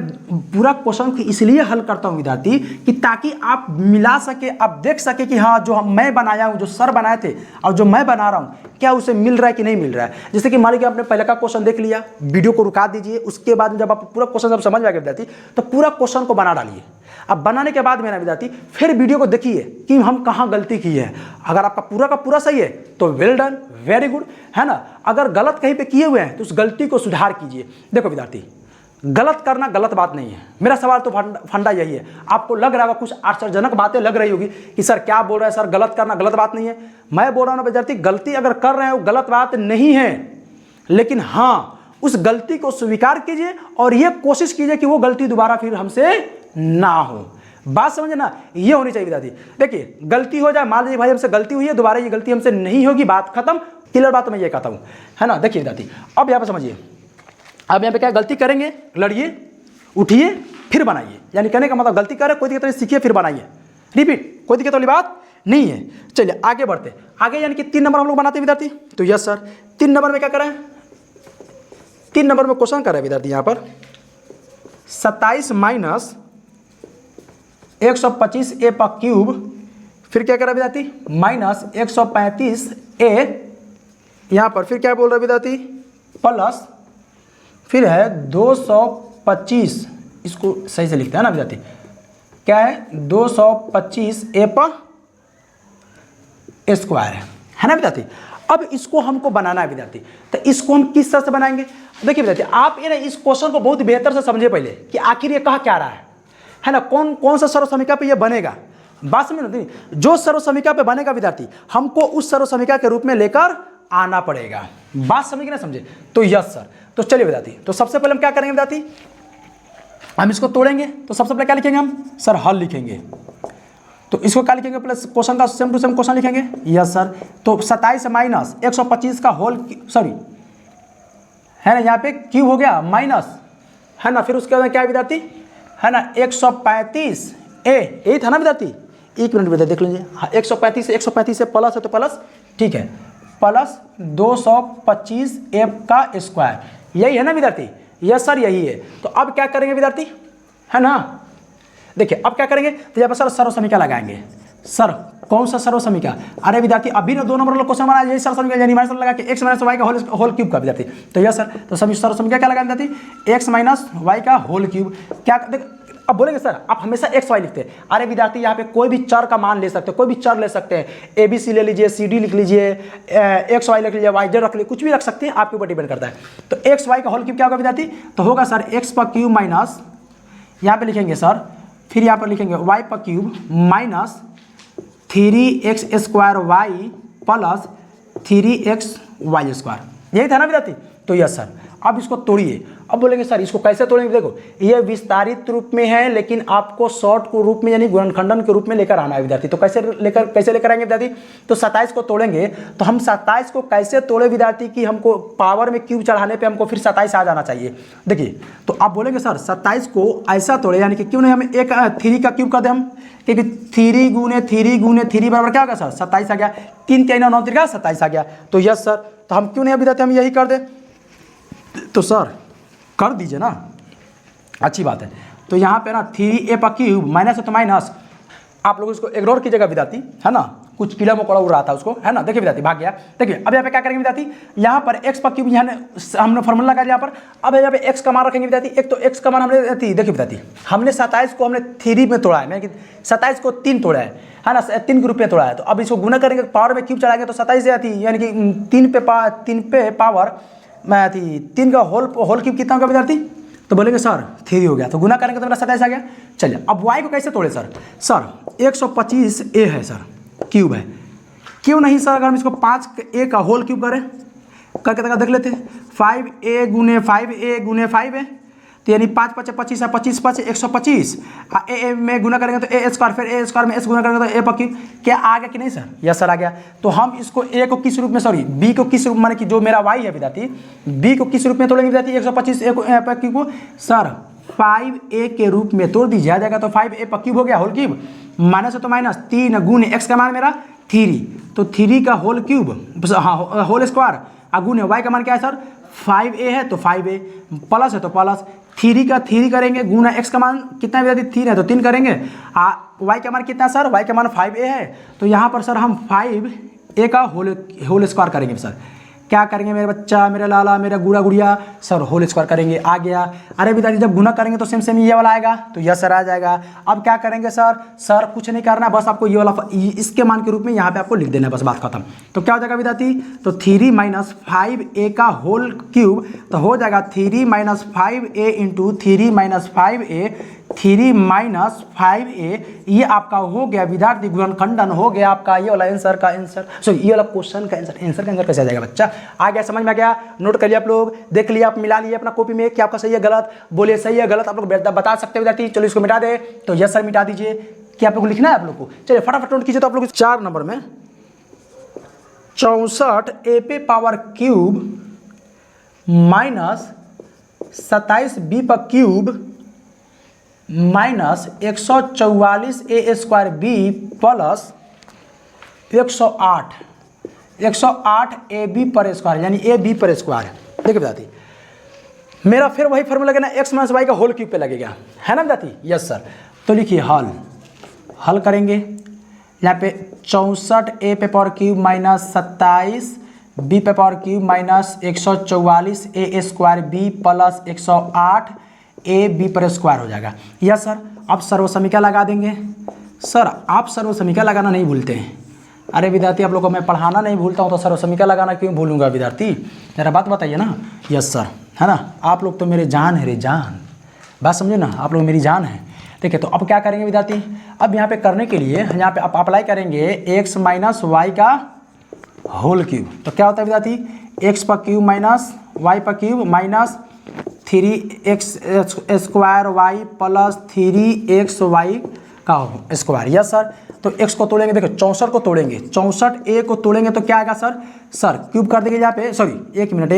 पूरा क्वेश्चन को इसलिए हल करता हूँ विद्यार्थी कि ताकि आप मिला सके, आप देख सके कि हाँ जो मैं बनाया हूँ, जो सर बनाए थे और जो मैं बना रहा हूँ, क्या उसे मिल रहा है कि नहीं मिल रहा है। जैसे कि मान लीजिए आपने पहले का क्वेश्चन देख लिया, वीडियो को रुका दीजिए, उसके बाद जब आप पूरा क्वेश्चन जब समझ में आ गया विद्यार्थी, तो पूरा क्वेश्चन को बना डालिए। अब बनाने के बाद मेरा विद्यार्थी फिर वीडियो को देखिए कि हम कहाँ गलती की है। अगर आपका पूरा का पूरा सही है तो वेल डन, वेरी गुड, है ना। अगर गलत कहीं पे किए हुए हैं तो उस गलती को सुधार कीजिए। देखो विद्यार्थी, गलत करना गलत बात नहीं है। मेरा सवाल तो फंडा यही है। आपको लग रहा होगा, कुछ आश्चर्यजनक बातें लग रही होगी कि सर क्या बोल रहे हैं सर, गलत करना गलत बात नहीं है। मैं बोल रहा हूँ ना विद्यार्थी, गलती अगर कर रहे हैं वो गलत बात नहीं है, लेकिन हाँ उस गलती को स्वीकार कीजिए और ये कोशिश कीजिए कि वो गलती दोबारा फिर हमसे ना हो। बात समझे ना, ये होनी चाहिए विद्यार्थी। देखिए गलती हो जाए, मान लीजिए भाई हमसे गलती हुई है, दोबारा ये गलती हमसे नहीं होगी, बात खत्म, क्लियर बात मैं ये कहता हूँ, है ना। देखिए विद्यार्थी, अब यहाँ पे समझिए, अब यहाँ पे क्या गलती करेंगे, लड़िए, उठिए, फिर बनाइए। यानी कहने का मतलब गलती करें, कोई दिक्कत नहीं, सीखिए फिर बनाइए, रिपीट, कोई दिक्कत वाली बात नहीं है। चलिए आगे बढ़ते, आगे यानी कि 3 नंबर हम लोग बनाते हैं विद्यार्थी। तो यस सर, 3 नंबर में क्या करें, 3 नंबर में क्वेश्चन कर रहे हैं विद्यार्थी यहाँ पर 27 माइनस 125a पर क्यूब, फिर क्या करा विद्यार्थी, माइनस 135a, यहाँ पर फिर क्या बोल रहे विद्यार्थी, प्लस फिर है 225, इसको सही से लिखते हैं ना विद्यार्थी, क्या है 225a पर स्क्वायर है ना विद्यार्थी। अब इसको हमको बनाना है विद्यार्थी, तो इसको हम किस तरह से बनाएंगे। देखिए विद्यार्थी, आप ये ना इस क्वेश्चन को बहुत बेहतर से समझे पहले कि आखिर ये कहा क्या रहा है ना, कौन सा सर्वसमीका पे ये बनेगा। बात समझ नहीं, जो सर्वसमीका पे बनेगा विद्यार्थी, हमको उस सर्वसमीका के रूप में लेकर आना पड़ेगा। बात समझ के ना समझे? तो यस सर। तो चलिए विद्यार्थी, तो सबसे पहले हम क्या करेंगे विद्यार्थी, हम इसको तोड़ेंगे। तो सबसे पहले क्या लिखेंगे हम सर? हल लिखेंगे। तो इसको क्या लिखेंगे? प्लस क्वेश्चन का सेम टू सेम क्वेश्चन लिखेंगे। Yes sir. तो 27 माइनस 125 का होल, सॉरी है ना, यहाँ पे क्यूब हो गया माइनस, है ना, फिर उसके बाद क्या है विद्यार्थी, है ना 135 ए, यही था ना विद्यार्थी? एक मिनट विद्यार्थी देख लीजिए। हाँ 135 से प्लस है तो प्लस, ठीक है, प्लस 225 ए का स्क्वायर, यही है ना विद्यार्थी? यस सर यही है। तो अब क्या करेंगे विद्यार्थी, है ना, देखिए अब क्या करेंगे, तो यहाँ पर सर सर्व समीकरण लगाएंगे। सर कौन सा सर्व समीकरण? अरे विद्यार्थी अभी ना 2 नंबर वाला क्वेश्चन बनाया, यही सर्व समीकरण यानी माइनस लगा के x माइनस वाई का होल क्यूब का विद्यार्थी। तो यस सर, तो सभी सर्व समीकरण क्या लगा विद्यार्थी? x माइनस वाई का होल क्यूब। क्या देख, अब बोलेंगे सर आप हमेशा एक्स वाई लिखते हैं। अरे विद्यार्थी यहाँ पे कोई भी चर का मान ले सकते हैं, कोई भी चर ले सकते हैं, ABC ले लीजिए, CD लिख लीजिए, एक्स वाई लिख लीजिए, YZ रख लीजिए, कुछ भी रख सकते हैं, आपके ऊपर डिपेंड करता है। तो एक्स वाई का होल क्यूब क्या होगा विद्यार्थी? तो होगा सर एक्स पर क्यूब माइनस, यहाँ पे लिखेंगे सर, फिर यहाँ पर लिखेंगे वाई पर cube minus 3x square y plus 3x y square, यही था ना विद्यार्थी? तो यस सर। अब इसको तोड़िए। अब बोलेंगे सर इसको कैसे तोड़ेंगे? देखो ये विस्तारित रूप में है, लेकिन आपको शॉर्ट को रूप में यानी गुणनखंडन के रूप में लेकर आना है विद्यार्थी। तो कैसे लेकर आएंगे विद्यार्थी? तो 27 को तोड़ेंगे। तो हम 27 को कैसे तोड़े विद्यार्थी कि हमको पावर में क्यूब चढ़ाने पे हमको फिर 27 आ जाना चाहिए। देखिए तो आप बोलेंगे सर 27 को ऐसा तोड़े, यानी कि क्यों नहीं हम एक 3 का क्यूब कर दें हम, क्योंकि 3 गुने 3 बराबर क्या होगा सर? 27 आ गया। 3 के 9 3 का 27 आ गया। तो यस सर, तो हम क्यों नहीं विद्यार्थी हम यही कर दें? तो सर कर दीजिए ना, अच्छी बात है। तो यहाँ पे ना 3a पर क्यूब माइनस है तो माइनस, आप लोग इसको इग्नोर कीजिएगा विद्यार्थी, है ना, कुछ कीड़ा मकोड़ा उड़ रहा था उसको, है ना। देखिए विद्यार्थी भाग गया। देखिए अब यहाँ पे क्या करेंगे विद्यार्थी, यहाँ पर x पर क्यूब, यहाँ हमने फॉर्मूला लगा यहाँ पर। अब यहाँ पे x का मान रखेंगे विद्यार्थी। एक तो x का मान हमने देखिए विद्यार्थी, हमने 27 को हमने 3 में तोड़ा है, यानी कि 27 को 3 तोड़ा है ना, 3 के रूप में तोड़ा है। तो अब इसको गुना करेंगे, पावर में क्यूब चढ़ाएंगे तो 27 आती, यानी कि 3 पे पावर मैं थी 3 का होल क्यूब कितना होगा विद्यार्थी? तो बोलेंगे सर 3 हो गया। तो गुना करेंगे तो मेरा 27 आ गया। चलिए अब y को कैसे तोड़े सर? सर 125 a है सर, क्यूब है, क्यों नहीं सर अगर हम इसको 5a का होल क्यूब करें, करके तक देख लेते हैं। 5a गुने 5a गुने 5a, तो यानी 5 5 25 है, 25 5 125, a में गुना करेंगे तो a स्क्वायर, फिर a स्क्वायर में s गुना करेंगे तो a पर क्यूब। क्या आ गया कि नहीं सर? यस सर आ गया। तो हम इसको a को किस रूप में, सॉरी b को किस रूप, माने कि जो मेरा y है विद्यार्थी, b को किस रूप में तोड़ेंगे विद्यार्थी? 125 a पर क्यूब को सर 5a के रूप में तोड़ दीजिए, आ जाएगा। तो 5a पर क्यूब हो गया, होल क्यूब, माइनस है तो माइनस, 3 गुने x का मान मेरा 3, तो 3 का होल क्यूब, हाँ होल स्क्वायर, गुने y का मान क्या है सर? 5a है तो 5a, प्लस है तो प्लस, 3 का 3 करेंगे, गुना x का मान कितना है विद्यार्थी? 3 है तो 3 करेंगे, y का मान कितना सर? y का मान 5a है। तो यहाँ पर सर हम 5a का होल स्क्वायर करेंगे सर। क्या करेंगे मेरे बच्चा, मेरा लाला, मेरा गुड़ा गुड़िया, सर होल स्क्वायर करेंगे, आ गया। अरे विद्यार्थी जब गुना करेंगे तो सेम सेम ये वाला आएगा, तो यस सर आ जाएगा। अब क्या करेंगे सर? सर कुछ नहीं करना, बस आपको ये वाला इसके मान के रूप में यहाँ पे आपको लिख देना है, बस बात खत्म। तो क्या हो जाएगा विद्यार्थी? तो 3 माइनस 5a का होल क्यूब, तो हो जाएगा 3 minus 5a into 3 minus 5a, 3 minus 5a, ये आपका हो गया विद्यार्थी गुणनखंडन हो गया आपका। ये वाला आंसर का आंसर, सॉरी ये वाला क्वेश्चन का आंसर का आंसर कैसे आ जाएगा बच्चा? आ गया, समझ में आ गया? नोट कर लिया आप लोग, देख लिया, आप मिला लिए अपना कॉपी में, क्या आपका सही है गलत? बोलिए सही है गलत, आप लोग बता सकते हैं विद्यार्थी। चलो इसको मिटा दे, तो यस सर मिटा दीजिए। क्या आप लोग लिखना है आप लोग को? चलिए फटाफट नोट कीजिए। तो आप लोग 4 नंबर में 64a पे पावर क्यूब माइनस 27b पर cube minus 144a square b plus 108 a b पर स्क्वायर, यानी ए बी पर स्क्वायर। देखिए विद्यार्थी मेरा फिर वही फॉर्मूला लगेगा, एक्स माइनस वाई का होल क्यूब पे लगेगा, है ना विद्यार्थी? Yes sir. तो लिखिए हल करेंगे। यहाँ पे 64a पे पावर क्यूब माइनस 27 बी पे power cube minus 144 a square b plus 108 a b पर स्क्वायर हो जाएगा। Yes sir. अब सर्व समीकरण लगा देंगे। सर आप सर्व समीकरण लगाना नहीं भूलते हैं? अरे विद्यार्थी आप लोगों को मैं पढ़ाना नहीं भूलता हूँ, तो सर्व समीकरण लगाना क्यों भूलूंगा विद्यार्थी? जरा बात बताइए ना। यस सर, है ना, आप लोग तो मेरे जान है रे जान, बात समझे ना, आप लोग मेरी जान है। ठीक है, तो अब क्या करेंगे विद्यार्थी? अब यहाँ पे करने के लिए यहाँ पे आप अप्लाई करेंगे एक्स माइनस वाई का होल क्यूब। तो क्या होता है विद्यार्थी, एक्स पर क्यूब माइनस वाई पर cube minus 3x square y plus 3x y का स्क्वायर। Yes sir. तो x को तोड़ेंगे, देखो 64 को तोड़ेंगे, 64a को तोड़ेंगे तो क्या आएगा सर क्यूब कर देंगे यहाँ पे, सॉरी एक मिनट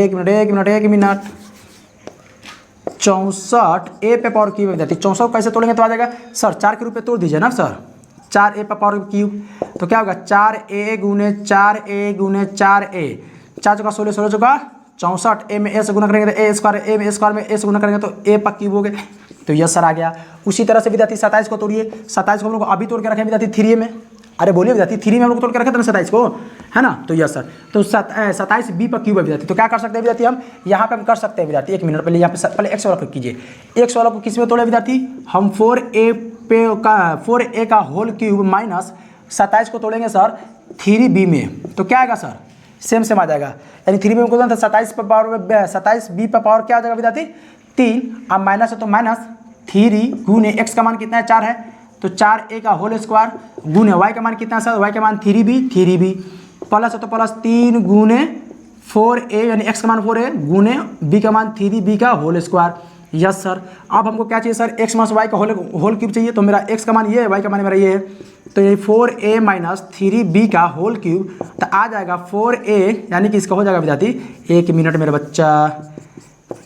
64 a पे पावर क्यूब विद्यार्थी, 64 कैसे तोड़ेंगे तो आ जाएगा सर 4 के रूप में तोड़ दीजिए ना सर, 4a पे पावर क्यूब। तो क्या होगा 4a गुने 4a गुने 4a, 4 चौका 16, 16 चौका 64, a में a से गुना करेंगे तो a स्क्वायर, a में स्क्वायर में a से गुना करेंगे तो a पर क्यूब हो गए। तो यस सर आ गया। उसी तरह से विद्यार्थी 27 को तोड़िए, 27 को हम लोग अभी तोड़ के रखे विद्यार्थी 3 में, अरे बोलिए विद्यार्थी 3 में हम लोग तोड़ के रखे थे ना 27 को, है ना। तो यस सर। तो 27 b पर क्यूब है विद्यार्थी। तो क्या कर सकते हैं विद्यार्थी, हम यहाँ पे हम कर सकते हैं विद्यार्थी, 1 मिनट पहले यहाँ पे पहले x वाला कीजिए, x वाला को किस में तोड़े विद्यार्थी, हम 4a का होल क्यूब माइनस 27 को तोड़ेंगे सर 3b में। तो क्या आएगा सर, सेम आ जाएगा, यानी 3b में को 27 पर पावर 27b पर पावर क्या आ जाएगा विद्यार्थी 3, अब माइनस है तो माइनस 3 गुने x का मान कितना है 4 है, तो 4a का होल स्क्वायर गुने y का मान कितना है सर, y का मान 3b प्लस है तो प्लस 3 गुने 4a यानी x का मान 4a गुने b का मान 3b का होल स्क्वायर। Yes sir. अब हमको क्या चाहिए सर, x माइनस y का होल क्यूब चाहिए। तो मेरा x का मान ये है, y का मान मेरा ये है, तो ये 4a माइनस 3b का होल क्यूब, तो आ जाएगा 4a यानी कि इसका हो जाएगा विद्यार्थी, 1 मिनट मेरे बच्चा,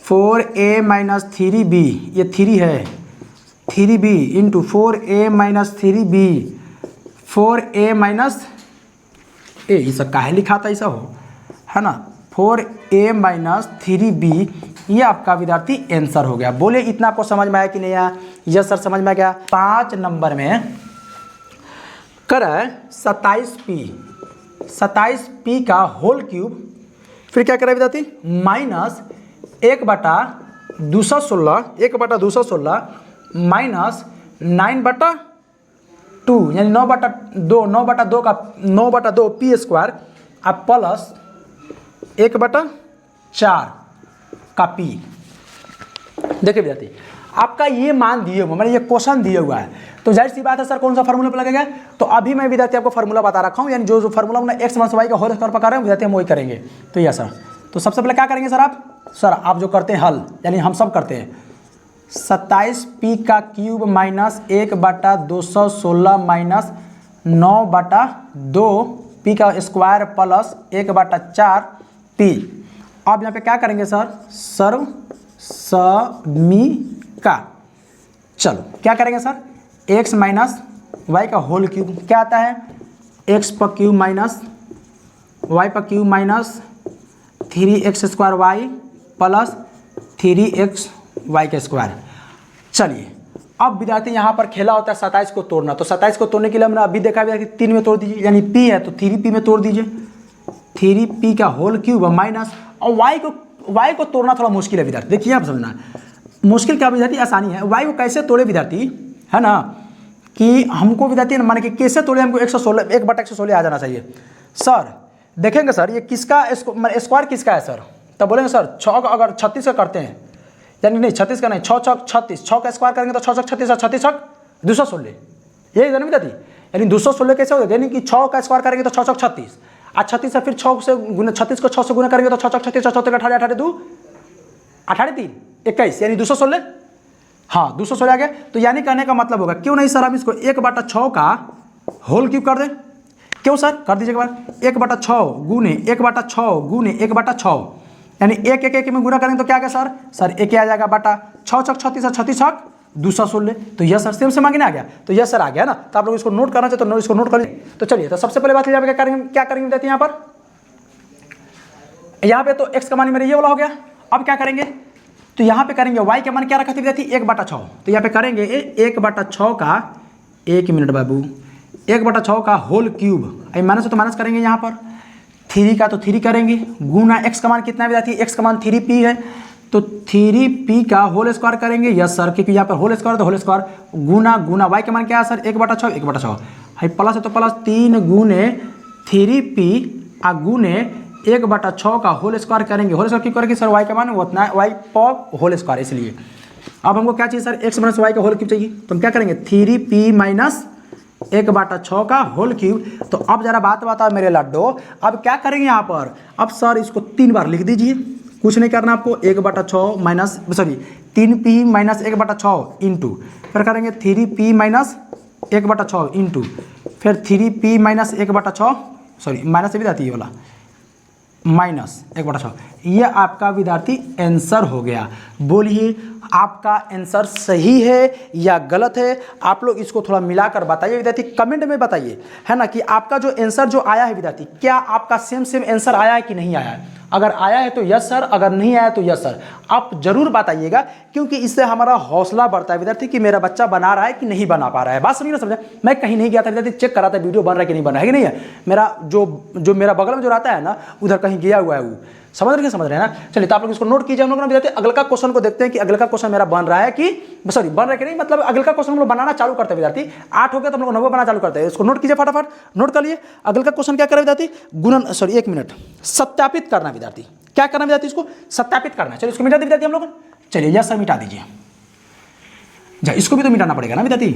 4a माइनस 3b, ये 3 है, 3b into 4a minus 3b, 4a minus ए, ये सब काहे लिखा था ऐसा हो, है ना, 4a माइनस 3b, ये आपका विद्यार्थी आंसर हो गया। बोले इतना आपको समझ में आया कि नहीं आया? यस सर समझ में आ गया। 5 नंबर में करें 27p का होल क्यूब, फिर क्या करें विद्यार्थी माइनस 1/216 माइनस 9/2 यानी 9/2 का 9/2 p स्क्वायर अब प्लस 1/4 का p। देखिए विद्यार्थी आपका ये मान दिए हुए, मैंने ये क्वेश्चन दिया हुआ है, तो जाहिर सी बात है सर कौन सा फार्मूला पे लगेगा। तो अभी मैं विद्यार्थी आपको फार्मूला बता रखा हूँ, यानी जो फार्मूला हमने x माइनस y का होल स्क्वायर पर कर रहे हैं विद्यार्थी हम वही करेंगे। तो यस सर। तो सबसे पहले क्या करेंगे सर आप जो करते हैं हल, यानी हम सब करते हैं 27p का क्यूब माइनस 1/216 माइनस 9/2 p का स्क्वायर प्लस 1/4p। अब यहाँ पे क्या करेंगे सर, सर्व समीका, चलो क्या करेंगे सर, x माइनस वाई का होल क्यूब क्या आता है, x पर क्यूब माइनस y पर cube minus 3x square y plus 3x y का स्क्वायर। चलिए अब विद्यार्थी यहाँ पर खेला होता है 27 को तोड़ना, तो 27 को तोड़ने के लिए हमने अभी देखा कि 3 में तोड़ दीजिए, यानी p है तो 3p में तोड़ दीजिए, 3p का होल क्यूब माइनस, और y को तोड़ना थोड़ा मुश्किल है विद्यार्थी। देखिए आप समझना मुश्किल क्या विद्यार्थी, आसानी है। y को कैसे तोड़े विद्यार्थी, है ना, कि हमको विद्यार्थी मान के कैसे तोड़े, हमको 116 1/116 आ जाना चाहिए। सर देखेंगे सर ये किसका स्क्वायर किसका है सर, तब बोलेंगे सर 6 का अगर 36 का करते हैं, यानी नहीं 36 का नहीं, 6 6 36, 6 का स्क्वायर करेंगे तो 6 6 36 36 6 216, यही है ना विद्यार्थी, यानी 216 कैसे हो जाएगा, यानी कि 6 का स्क्वायर करेंगे तो 6 6 36, और 36 से फिर 6 से गुना, 36 को 6 से गुना करेंगे तो 6 6 36 6 18 18 2 18 3 21, यानी 216, हाँ 216 आ गया। तो यानी कहने का मतलब होगा क्यों नहीं सर हम इसको 1/6 का होल क्यूब कर दें, क्यों सर कर दीजिएगा 1/6 गुने 1/6 गुने 1/6, यानी 1 1 1 में गुना करेंगे तो क्या आ गया सर 1 आ जाएगा बटा 6 6 36 36 6 216। तो यस सर सेम से मांगने आ गया, तो यस सर आ गया ना। तो आप लोग इसको नोट करना चाहिए तो इसको नोट कर लीजिए। तो चलिए तो सबसे पहले बात लीजिए क्या करेंगे देखते हैं यहाँ पे तो x का मान मेरा ये वाला हो गया। अब क्या करेंगे, तो यहाँ पे करेंगे y का मान क्या रखा था विद्यार्थी 1/6, तो यहाँ पे करेंगे 1/6 का, 1 मिनट बाबू, 1/6 का होल क्यूब, माइनस है तो माइनस करेंगे, यहाँ पर 3 का तो 3 करेंगे, गुना x का मान कितना है विद्यार्थी, x का मान 3p है तो 3p का होल स्क्वायर करेंगे। यस सर, क्योंकि यहाँ पर होल स्क्वायर तो होल स्क्वायर, गुना y का मान क्या है सर 1/6 1/6 है, प्लस है तो प्लस 3 गुने 3p गुने 1/6 का होल स्क्वायर करेंगे। होल स्क्वायर क्यों करेंगे सर, y का मान उतना है, y पर होल स्क्वायर, इसलिए अब हमको क्या चाहिए सर x माइनस y का होल क्यूब चाहिए। तो हम क्या करेंगे 3p माइनस 1/6 का होल क्यूब। तो अब जरा बात बताओ मेरे लड्डो, अब क्या करेंगे यहाँ पर, अब सर इसको 3 बार लिख दीजिए, कुछ नहीं करना आपको, 1/6 माइनस 3p माइनस 1/6 इंटू, फिर करेंगे 3p माइनस 1/6 इंटू, फिर 3p माइनस 1/6 माइनस से भी जाती है वाला माइनस 1/6। ये आपका विद्यार्थी आंसर हो गया। बोलिए आपका आंसर सही है या गलत है, आप लोग इसको थोड़ा मिलाकर बताइए विद्यार्थी, कमेंट में बताइए, है ना, कि आपका जो आंसर जो आया है विद्यार्थी, क्या आपका सेम आंसर आया है कि नहीं आया है। अगर आया है तो यस सर, अगर नहीं आया तो यस सर, आप जरूर बताइएगा, क्योंकि इससे हमारा हौसला बढ़ता है विद्यार्थी कि मेरा बच्चा बना रहा है कि नहीं बना पा रहा है। बात समझिए ना, समझा, मैं कहीं नहीं गया था विद्यार्थी, चेक करा था वीडियो बन रहा है कि नहीं बन रहा है कि नहीं है, मेरा जो मेरा बगल में जो रहता है ना, उधर कहीं गया हुआ है वो, समझ रहे हैं ना। चलिए तो आप लोग इसको नोट कीजिए, हम लोग ना विद्यार्थी अगले का क्वेश्चन को देखते हैं कि अगले का क्वेश्चन मेरा बन रहा है कि बन रहा है कि नहीं, मतलब अगले का क्वेश्चन हम लोग बनाना चालू करते हैं विद्यार्थी। 8 हो गया तो हम लोग 9 बनाना चालू करते हैं, इसको नोट कीजिए फटाफट, नोट कर लिए। अगले का क्वेश्चन क्या करें विद्यार्थी, गुणन 1 मिनट, सत्यापित करना विद्यार्थी, क्या करना विद्यार्थी, इसको सत्यापित करना है। चलिए इसको मिटा दीजिए विद्यार्थी हम लोग, चलिए यस सर मिटा दीजिए, इसको भी तो मिटाना पड़ेगा ना विद्यार्थी,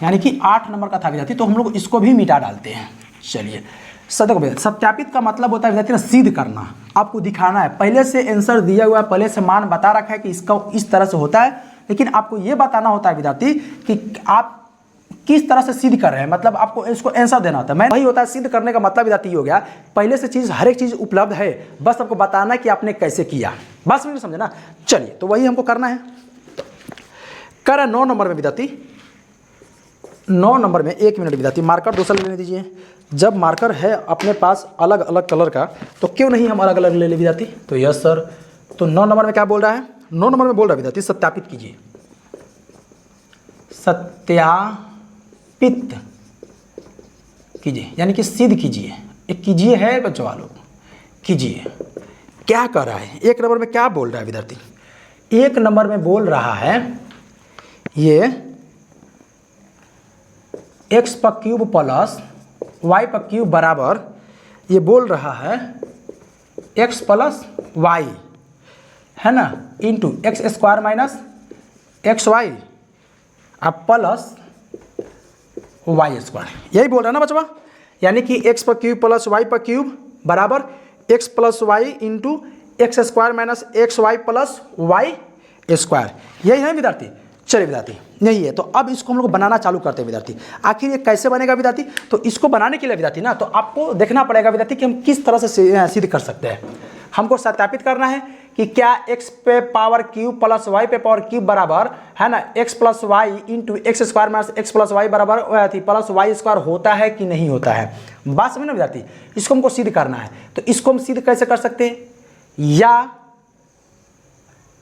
यानी कि 8 नंबर का था विद्यार्थी, तो हम लोग इसको भी मिटा डालते हैं। चलिए सत्यापित का मतलब होता है विद्यार्थी ना सिद्ध करना, आपको दिखाना है, पहले से आंसर दिया हुआ है, पहले से मान बता रखा है कि इसका इस तरह से होता है, लेकिन आपको ये बताना होता है विद्यार्थी कि आप किस तरह से सिद्ध कर रहे हैं, मतलब आपको इसको आंसर देना होता है। मैं वही होता है सिद्ध करने का मतलब विद्यार्थी हो गया, पहले से चीज़ हर एक चीज़ उपलब्ध है, बस आपको बताना है कि आपने कैसे किया, बस मुझे समझे ना। चलिए तो वही हमको करना है। कह रहा है 9 नंबर में विद्यार्थी, 9 नंबर में 1 मिनट विद्यार्थी, मार्कर दूसरा लेने दीजिए। जब मार्कर है अपने पास अलग अलग कलर का, तो क्यों नहीं हम अलग अलग ले विद्यार्थी, तो यस सर। तो 9 नंबर में क्या बोल रहा है, 9 नंबर में बोल रहा है विद्यार्थी सत्यापित कीजिए, सत्यापित कीजिए, यानी कि सिद्ध कीजिए, एक कीजिए है बच्चों वालों, कीजिए। क्या कर रहा है, 1 नंबर में क्या बोल रहा है विद्यार्थी, 1 नंबर में बोल रहा है ये x पर क्यूब प्लस y पर क्यूब बराबर, ये बोल रहा है x प्लस वाई, है ना, into x square minus x y अब प्लस वाई स्क्वायर, यही बोल रहा है ना बच्चा, यानी कि x पर क्यूब प्लस y पर क्यूब बराबर x plus y into x square minus x y plus y square, यही है विद्यार्थी। चलिए विद्यार्थी यही है, तो अब इसको हम लोग बनाना चालू करते हैं विद्यार्थी। आखिर ये कैसे बनेगा विद्यार्थी, तो इसको बनाने के लिए विद्यार्थी ना, तो आपको देखना पड़ेगा विद्यार्थी कि हम किस तरह से सिद्ध कर सकते हैं। हमको सत्यापित करना है कि क्या x पे पावर क्यूब प्लस y पे पावर क्यूब बराबर, है ना, x plus y into x square minus x plus y बराबर प्लस वाई स्क्वायर होता है कि नहीं होता है। बात समझ ना विद्यार्थी, इसको हमको सिद्ध करना है। तो इसको हम सिद्ध कैसे कर सकते हैं, या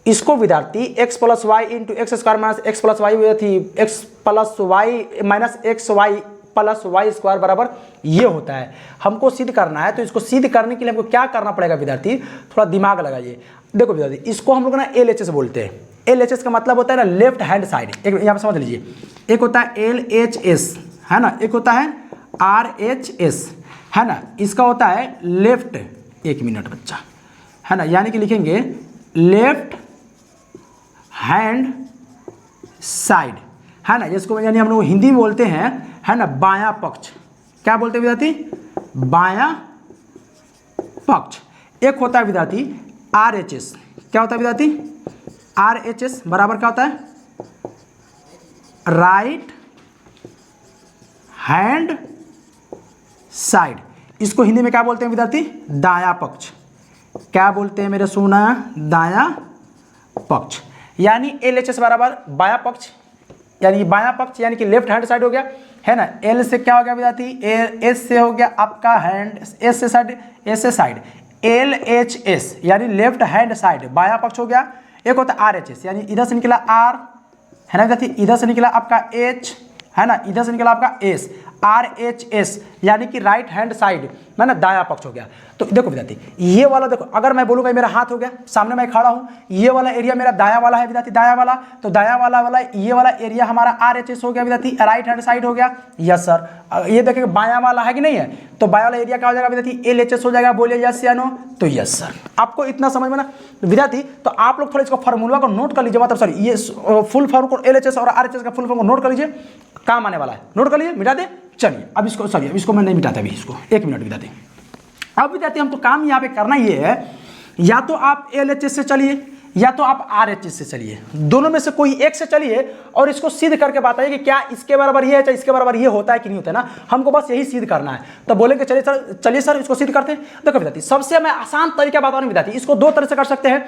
इसको विद्यार्थी x plus y into x square minus x plus y थी x plus y minus x y plus y square बराबर ये होता है, हमको सिद्ध करना है। तो इसको सिद्ध करने के लिए हमको क्या करना पड़ेगा विद्यार्थी, थोड़ा दिमाग लगाइए। देखो विद्यार्थी, इसको हम लोग ना LHS बोलते हैं। LHS का मतलब होता है ना लेफ्ट हैंड साइड, एक यहाँ पे समझ लीजिए, एक होता है LHS, है ना, एक होता है RHS, है ना, इसका होता है लेफ्ट, 1 मिनट बच्चा, है ना, यानी कि लिखेंगे लेफ्ट हैंड साइड, है ना, जिसको यानी हम लोग हिंदी में बोलते हैं, है ना, बायां पक्ष। क्या बोलते हैं विद्यार्थी, बायां पक्ष। एक होता है विद्यार्थी RHS, क्या होता है विद्यार्थी, RHS बराबर क्या होता है, राइट हैंड साइड। इसको हिंदी में क्या बोलते हैं विद्यार्थी, दायां पक्ष। क्या बोलते हैं मेरे सोना, दायां पक्ष। यानी LHS बराबर बायां पक्ष, यानी बायां पक्ष यानी कि लेफ्ट हैंड साइड हो गया, है ना। L से क्या हो गया विद्यार्थी, S से हो गया आपका हैंड, S से साइड, S से साइड, LHS यानी लेफ्ट हैंड साइड बायां पक्ष हो गया। एक होता है RHS, यानी इधर से निकला R, है ना विद्यार्थी, इधर से निकला आपका H, है ना, इधर से निकला आपका S, RHS यानी कि राइट हैंड साइड, है ना, दायां पक्ष हो गया। तो देखो विद्यार्थी, ये वाला देखो, अगर मैं बोलूँगा मेरा हाथ हो गया, सामने मैं खड़ा हूँ, ये वाला एरिया मेरा दायां वाला है विद्यार्थी, दायां वाला, तो दायां वाला ये वाला एरिया हमारा RHS हो गया विद्यार्थी, राइट हैंड साइड हो गया। यस सर, ये देखेंगे बायां वाला है कि नहीं है, तो बायां वाला एरिया क्या हो जाएगा विद्यार्थी, LHS हो जाएगा। बोलिए यस या नो, तो यस सर। आपको इतना समझ में ना विद्यार्थी, तो आप लोग थोड़ा इसको फार्मूला को नोट कर लीजिए, मतलब सॉरी ये फुल फॉर्म को LHS और RHS का फुल फॉर्म को नोट कर लीजिए, काम आने वाला है, नोट कर लीजिए, मिटा दे। चलिए अब इसको सॉरी अब इसको मैं नहीं मिटाता अभी, इसको 1 मिनट विद्यार्थी। अब विद्यार्थी हमको काम यहाँ पे करना ये है, या तो आप LHS से चलिए या तो आप RHS से चलिए, दोनों में से कोई एक से चलिए और इसको सिद्ध करके बताइए कि क्या इसके बराबर ये है चाहे इसके बराबर ये होता है कि नहीं होता है ना। हमको बस यही सिद्ध करना है। तो बोलेंगे चलिए सर इसको सिद्ध करते हैं। देखो विद्यार्थी, सबसे मैं आसान तरीका बता रहा हूँ विद्यार्थी, इसको 2 तरह से कर सकते हैं,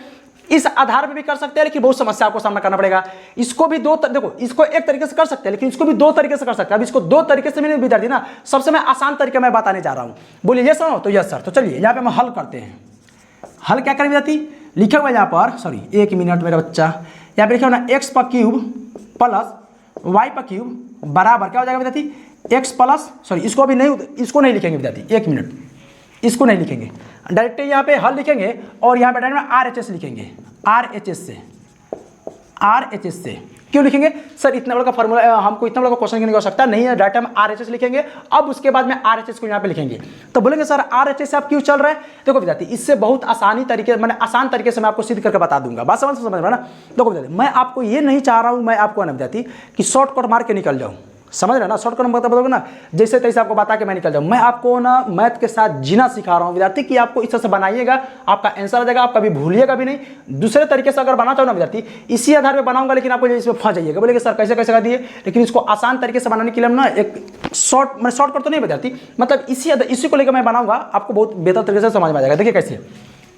इस आधार पे भी कर सकते हैं लेकिन बहुत समस्या को सामना करना पड़ेगा। इसको भी देखो, इसको एक तरीके से कर सकते हैं लेकिन इसको भी 2 तरीके से कर सकते हैं। अब इसको 2 तरीके से मैंने विद्यार्थी ना, सबसे मैं आसान तरीका मैं बताने जा रहा हूँ। बोलिए यस सर, तो यस सर। तो चलिए यहाँ पे हम हल करते हैं। हल क्या करें विद्यार्थी, लिखा हुआ यहाँ पर, सॉरी 1 मिनट मेरा बच्चा, यहाँ पे लिखा हुआ ना x पर क्यूब प्लस y पर क्यूब बराबर क्या हो जाएगा विद्यार्थी, x प्लस, सॉरी इसको अभी नहीं, इसको नहीं लिखेंगे विद्यार्थी, 1 मिनट, इसको नहीं लिखेंगे, डायरेक्ट यहाँ पे हल लिखेंगे और यहाँ पे डायरेक्ट RHS लिखेंगे, RHS से क्यों लिखेंगे सर, इतना बड़ा का फॉर्मूला, हमको इतना बड़ा का क्वेश्चन की आवश्यकता नहीं है, डायरेक्ट हम RHS लिखेंगे। अब उसके बाद में RHS को यहाँ पे लिखेंगे। तो बोलेंगे सर RHS से आप क्यों चल रहा है, देखो विद्यार्थी इससे बहुत आसान तरीके से मैं आपको सिद्ध करके बता दूंगा, बात समझ रहे ना। देखो विद्यार्थी, मैं आपको ये नहीं चाह रहा हूँ, मैं आपको ना विद्यार्थी कि शॉर्टकट मार के निकल जाऊँ, समझ रहे ना, शॉर्टकट बताओगे ना, जैसे तैसे आपको बता के मैं निकल जाऊँ। मैं आपको ना मैथ के साथ जीना सिखा रहा हूँ विद्यार्थी कि आपको इस तरह से बनाइएगा, आपका आंसर आ जाएगा, आप कभी भूलिएगा भी नहीं। दूसरे तरीके से अगर बना चाहो ना विद्यार्थी, इसी आधार पे बनाऊंगा लेकिन आपको इसमें फंस जाइएगा, बोलेंगे सर कैसे कैसे कर दिए। लेकिन इसको आसान तरीके से बनाने के लिए हम ना एक शॉर्टकट तो नहीं विद्यार्थी, मतलब इसी को लेकर मैं बनाऊंगा, आपको बहुत बेहतर तरीके से समझ में आ जाएगा। देखिए कैसे,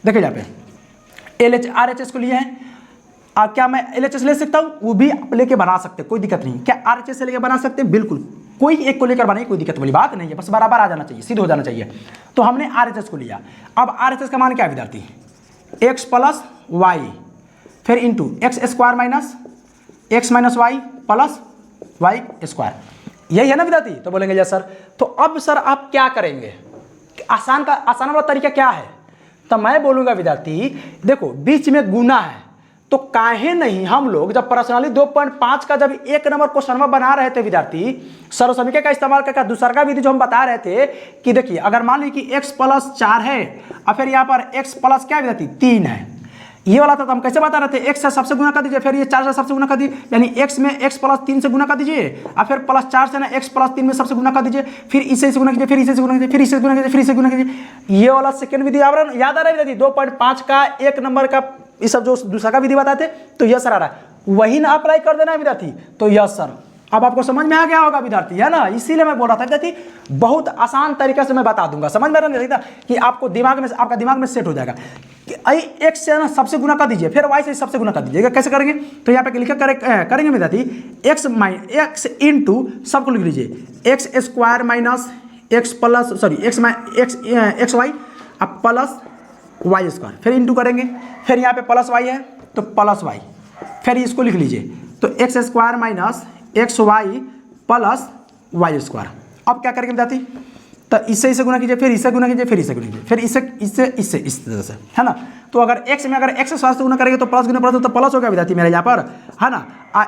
देखिए यहाँ पे RHS को लिए हैं, क्या मैं LHS ले सकता हूँ, वो भी आप लेके बना सकते हैं, कोई दिक्कत नहीं। क्या RHS से लेके बना सकते हैं, बिल्कुल, कोई एक को लेकर बनाइए, कोई दिक्कत वाली बात नहीं है, बस बराबर आ जाना चाहिए, सिद्ध हो जाना चाहिए। तो हमने RHS को लिया। अब RHS का मान क्या है विद्यार्थी, x प्लस वाई फिर into x² minus x minus y plus y square, यही है ना विद्यार्थी। तो बोलेंगे यस सर। तो अब सर आप क्या करेंगे, आसान वाला तरीका क्या है, तो मैं बोलूँगा विद्यार्थी देखो बीच में गुना है, तो काहे नहीं हम लोग जब प्रश्नावली 2.5 का जब 1 नंबर क्वेश्चन बना रहे थे विद्यार्थी, सर्वसमीकरण का इस्तेमाल करके दूसरा विधि जो हम बता रहे थे कि देखिए अगर मान लीजिए कि x प्लस 4 है और फिर यहाँ पर x प्लस क्या विद्यार्थी 3 है, ये वाला था। तो हम कैसे बता रहे थे, x से सबसे गुना कर दीजिए, फिर ये 4 से सबसे गुना कर दीजिए, यानी x में x प्लस 3 से गुना कर दीजिए और फिर प्लस 4 से ना x प्लस 3 में सबसे गुना कर दीजिए, फिर इसे गुना कीजिए, फिर इसे गुना कीजिए, फिर इसे गुना कीजिए, फिर इसे गुना कीजिए। ये वाला सेकंड विधि याद आ रहा है विद्यार्थी, 2.5 का 1 नंबर का ये सब जो दूसरा का विधि बताते, तो यस सर आ रहा है, वही ना अप्लाई कर देना है विद्यार्थी। तो यस सर, अब आपको समझ में आ गया होगा विद्यार्थी, है ना, इसीलिए मैं बोल रहा था विद्यार्थी बहुत आसान तरीके से मैं बता दूंगा, समझ में नहीं था कि आपको आपका दिमाग में सेट हो जाएगा कि x से ना सबसे गुना कर दीजिए, फिर y से सबसे गुना कर दीजिएगा। कैसे करेंगे, तो यहाँ पे लिखा करेंगे विद्यार्थी x इंटू सबको लिख लीजिए x² minus x plus sorry x y अब प्लस वाई स्क्वायर, फिर इंटू करेंगे, फिर यहाँ पे प्लस वाई है तो प्लस वाई, फिर इसको लिख लीजिए तो x² minus x y plus y square. अब क्या करेंगे विद्यार्थी, तो इससे गुना कीजिए, फिर इससे गुना कीजिए, फिर इससे गुना कीजिए, फिर इससे इस तरह से, है ना। तो अगर x में अगर x से स्क्वायर से गुना करेंगे तो प्लस गुना प्लस, तो प्लस हो गया विद्यार्थी मेरे यहाँ पर, है ना।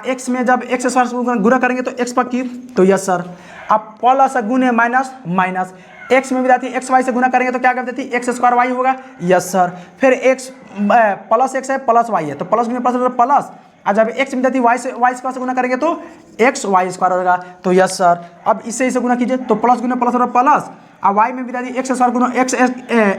x में जब x से स्क्वायर से गुना करेंगे तो x पर क्यूब, तो यस सर। अब प्लस गुने माइनस माइनस, x में विद्यार्थी x y से गुना करेंगे तो क्या कर देती x² y होगा, यस सर। फिर x प्लस x है प्लस y है तो प्लस गुने प्लस प्लस, और जब x में विद्यार्थी y स्क्वायर से गुना करेंगे तो x y स्क्वायर होगा, तो यस सर। अब इससे इसे गुना कीजिए तो प्लस गुने प्लस प्लस, और y में विद्यार्थी x स्क्वायर गुना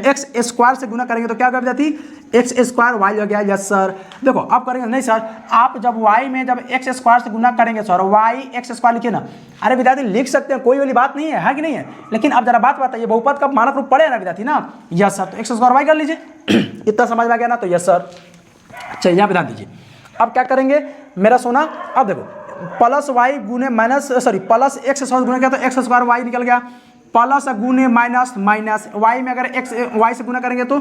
x स्क्वायर से गुना करेंगे तो क्या होगा विद्यार्थी x² y हो गया, यस सर। देखो अब करेंगे नहीं सर, आप जब y में जब x स्क्वायर से गुना करेंगे सर y x² लिखिए ना, अरे विद्यार्थी लिख सकते हैं, कोई वाली बात नहीं है कि नहीं है, लेकिन अब जरा बात बताइए बहुपद का मानक रूप पड़े ना विद्यार्थी ना, यस सर। तो x² y कर लीजिए इतना समझ में आ गया ना, तो यस सर। चलिए यहाँ पे ध्यान दीजिए, अब क्या करेंगे मेरा सोना, अब देखो प्लस वाई गुने minus sorry plus x square गुना किया तो x² y निकल गया, प्लस गुने माइनस माइनस, y में अगर x y से गुना करेंगे तो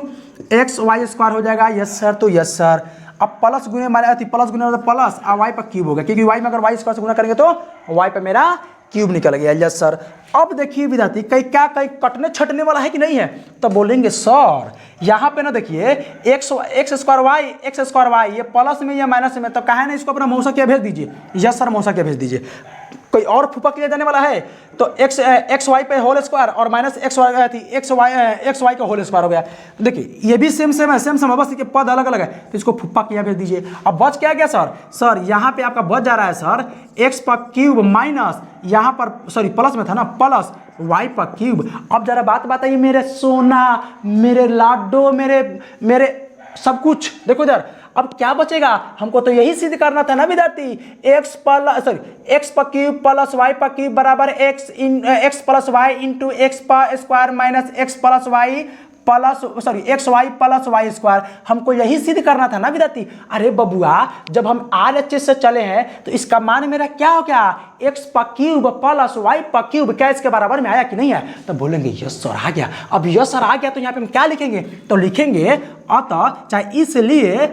x y स्क्वायर हो जाएगा, यस सर। तो यस सर। अब प्लस गुने माइनस प्लस गुने प्लस और y पर क्यूब हो गया, क्योंकि y में अगर y स्क्वायर से गुना करेंगे तो y पर मेरा क्यूब निकल गया, यस सर। अब देखिए विद्यार्थी कहीं कटने छटने वाला है कि नहीं है, तो बोलेंगे सर यहाँ पे ना देखिए x² y ये प्लस में या माइनस में, तो कहे ना इसको अपना मौसा क्या भेज दीजिए, यस सर मौसा क्या भेज दीजिए। कोई और फूफा किया जाने वाला है, तो एक्स वाई पे होल स्क्वायर और माइनस एक्स वाई का होल स्क्वायर हो गया। देखिए ये भी सेम सेम है, सेम सेम, बस के पद अलग अलग है, तो इसको फूफा किया भेज दीजिए। अब बच क्या गया सर यहाँ पे आपका बच जा रहा है सर एक्स पर क्यूब माइनस यहाँ पर सॉरी प्लस में था ना, प्लस वाई पर क्यूब। अब जरा बात बताइए मेरे सोना, मेरे लाडो, मेरे सब कुछ, देखो इधर अब क्या बचेगा, हमको तो यही सिद्ध करना था ना विद्यार्थी, एक्स पर क्यूब प्लस वाई पर क्यूब बराबर x plus y into x पर square minus x plus y x y plus y square, हमको यही सिद्ध करना था ना विद्यार्थी। अरे बबुआ जब हम RHS से चले हैं तो इसका मान मेरा क्या हो गया, एक्स पर क्यूब प्लस वाई पर क्यूब, क्या इसके बराबर में आया कि नहीं है, तो बोलेंगे यस सर आ गया। अब यस सर आ गया तो यहाँ पे हम क्या लिखेंगे, तो लिखेंगे अतः चाहे इसलिए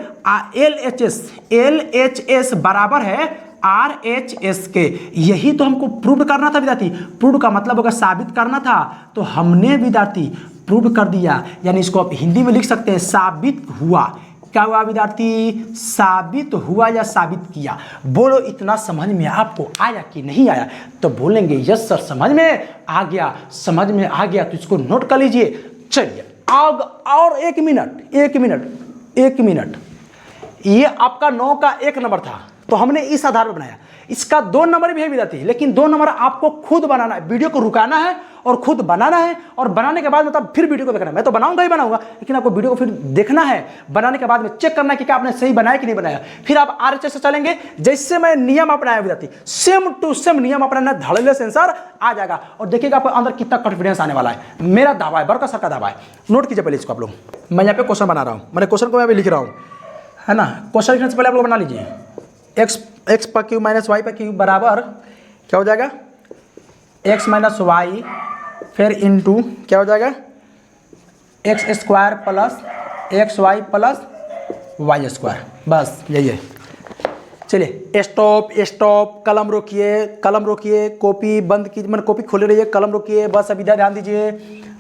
LHS बराबर है RHS के। यही तो हमको प्रूव करना था विद्यार्थी, प्रूव का मतलब होगा साबित करना था, तो हमने विद्यार्थी प्रूव कर दिया, यानी इसको आप हिंदी में लिख सकते हैं साबित हुआ। क्या हुआ विद्यार्थी, साबित हुआ या साबित किया। बोलो इतना समझ में आपको आया कि नहीं आया, तो बोलेंगे यस सर समझ में आ गया, समझ में आ गया, तो इसको नोट कर लीजिए। चलिए अब और एक मिनट, ये आपका 9 का 1 नंबर था, तो हमने इस आधार पर बनाया। इसका 2 नंबर भी है विद्यार्थी, लेकिन 2 नंबर आपको खुद बनाना है, वीडियो को रुकाना है और खुद बनाना है, और बनाने के बाद मतलब फिर वीडियो को देखना है। मैं तो बनाऊंगा ही बनाऊंगा, लेकिन आपको वीडियो को फिर देखना है, बनाने के बाद में चेक करना है कि क्या आपने सही बनाया कि नहीं बनाया। फिर आप RHS से चलेंगे, जैसे मैं नियम अपनाया विद्यार्थी, सेम टू सेम नियम अपनाना, धड़ल्ले से आंसर आ जाएगा। और देखिएगा आपको अंदर कितना कॉन्फिडेंस आने वाला है, मेरा दावा है, बरका सर का दावा है। नोट कीजिए पहले इसको आप लोग, मैं यहाँ पे क्वेश्चन बना रहा हूँ, मैंने क्वेश्चन को मैं लिख रहा हूँ, है ना। क्वेश्चन लिखने से पहले आप लोग बना लीजिए, एक्स पर क्यूब माइनस वाई पर क्यूब बराबर क्या हो जाएगा, एक्स माइनस वाई, फिर इंटू क्या हो जाएगा, x square plus x y plus y square. बस यही है। चलिए स्टॉप, कलम रोकिए, कॉपी बंद कीजिए, मैंने कॉपी खोले रहिए, कलम रोकिए, बस अभी ध्यान दीजिए।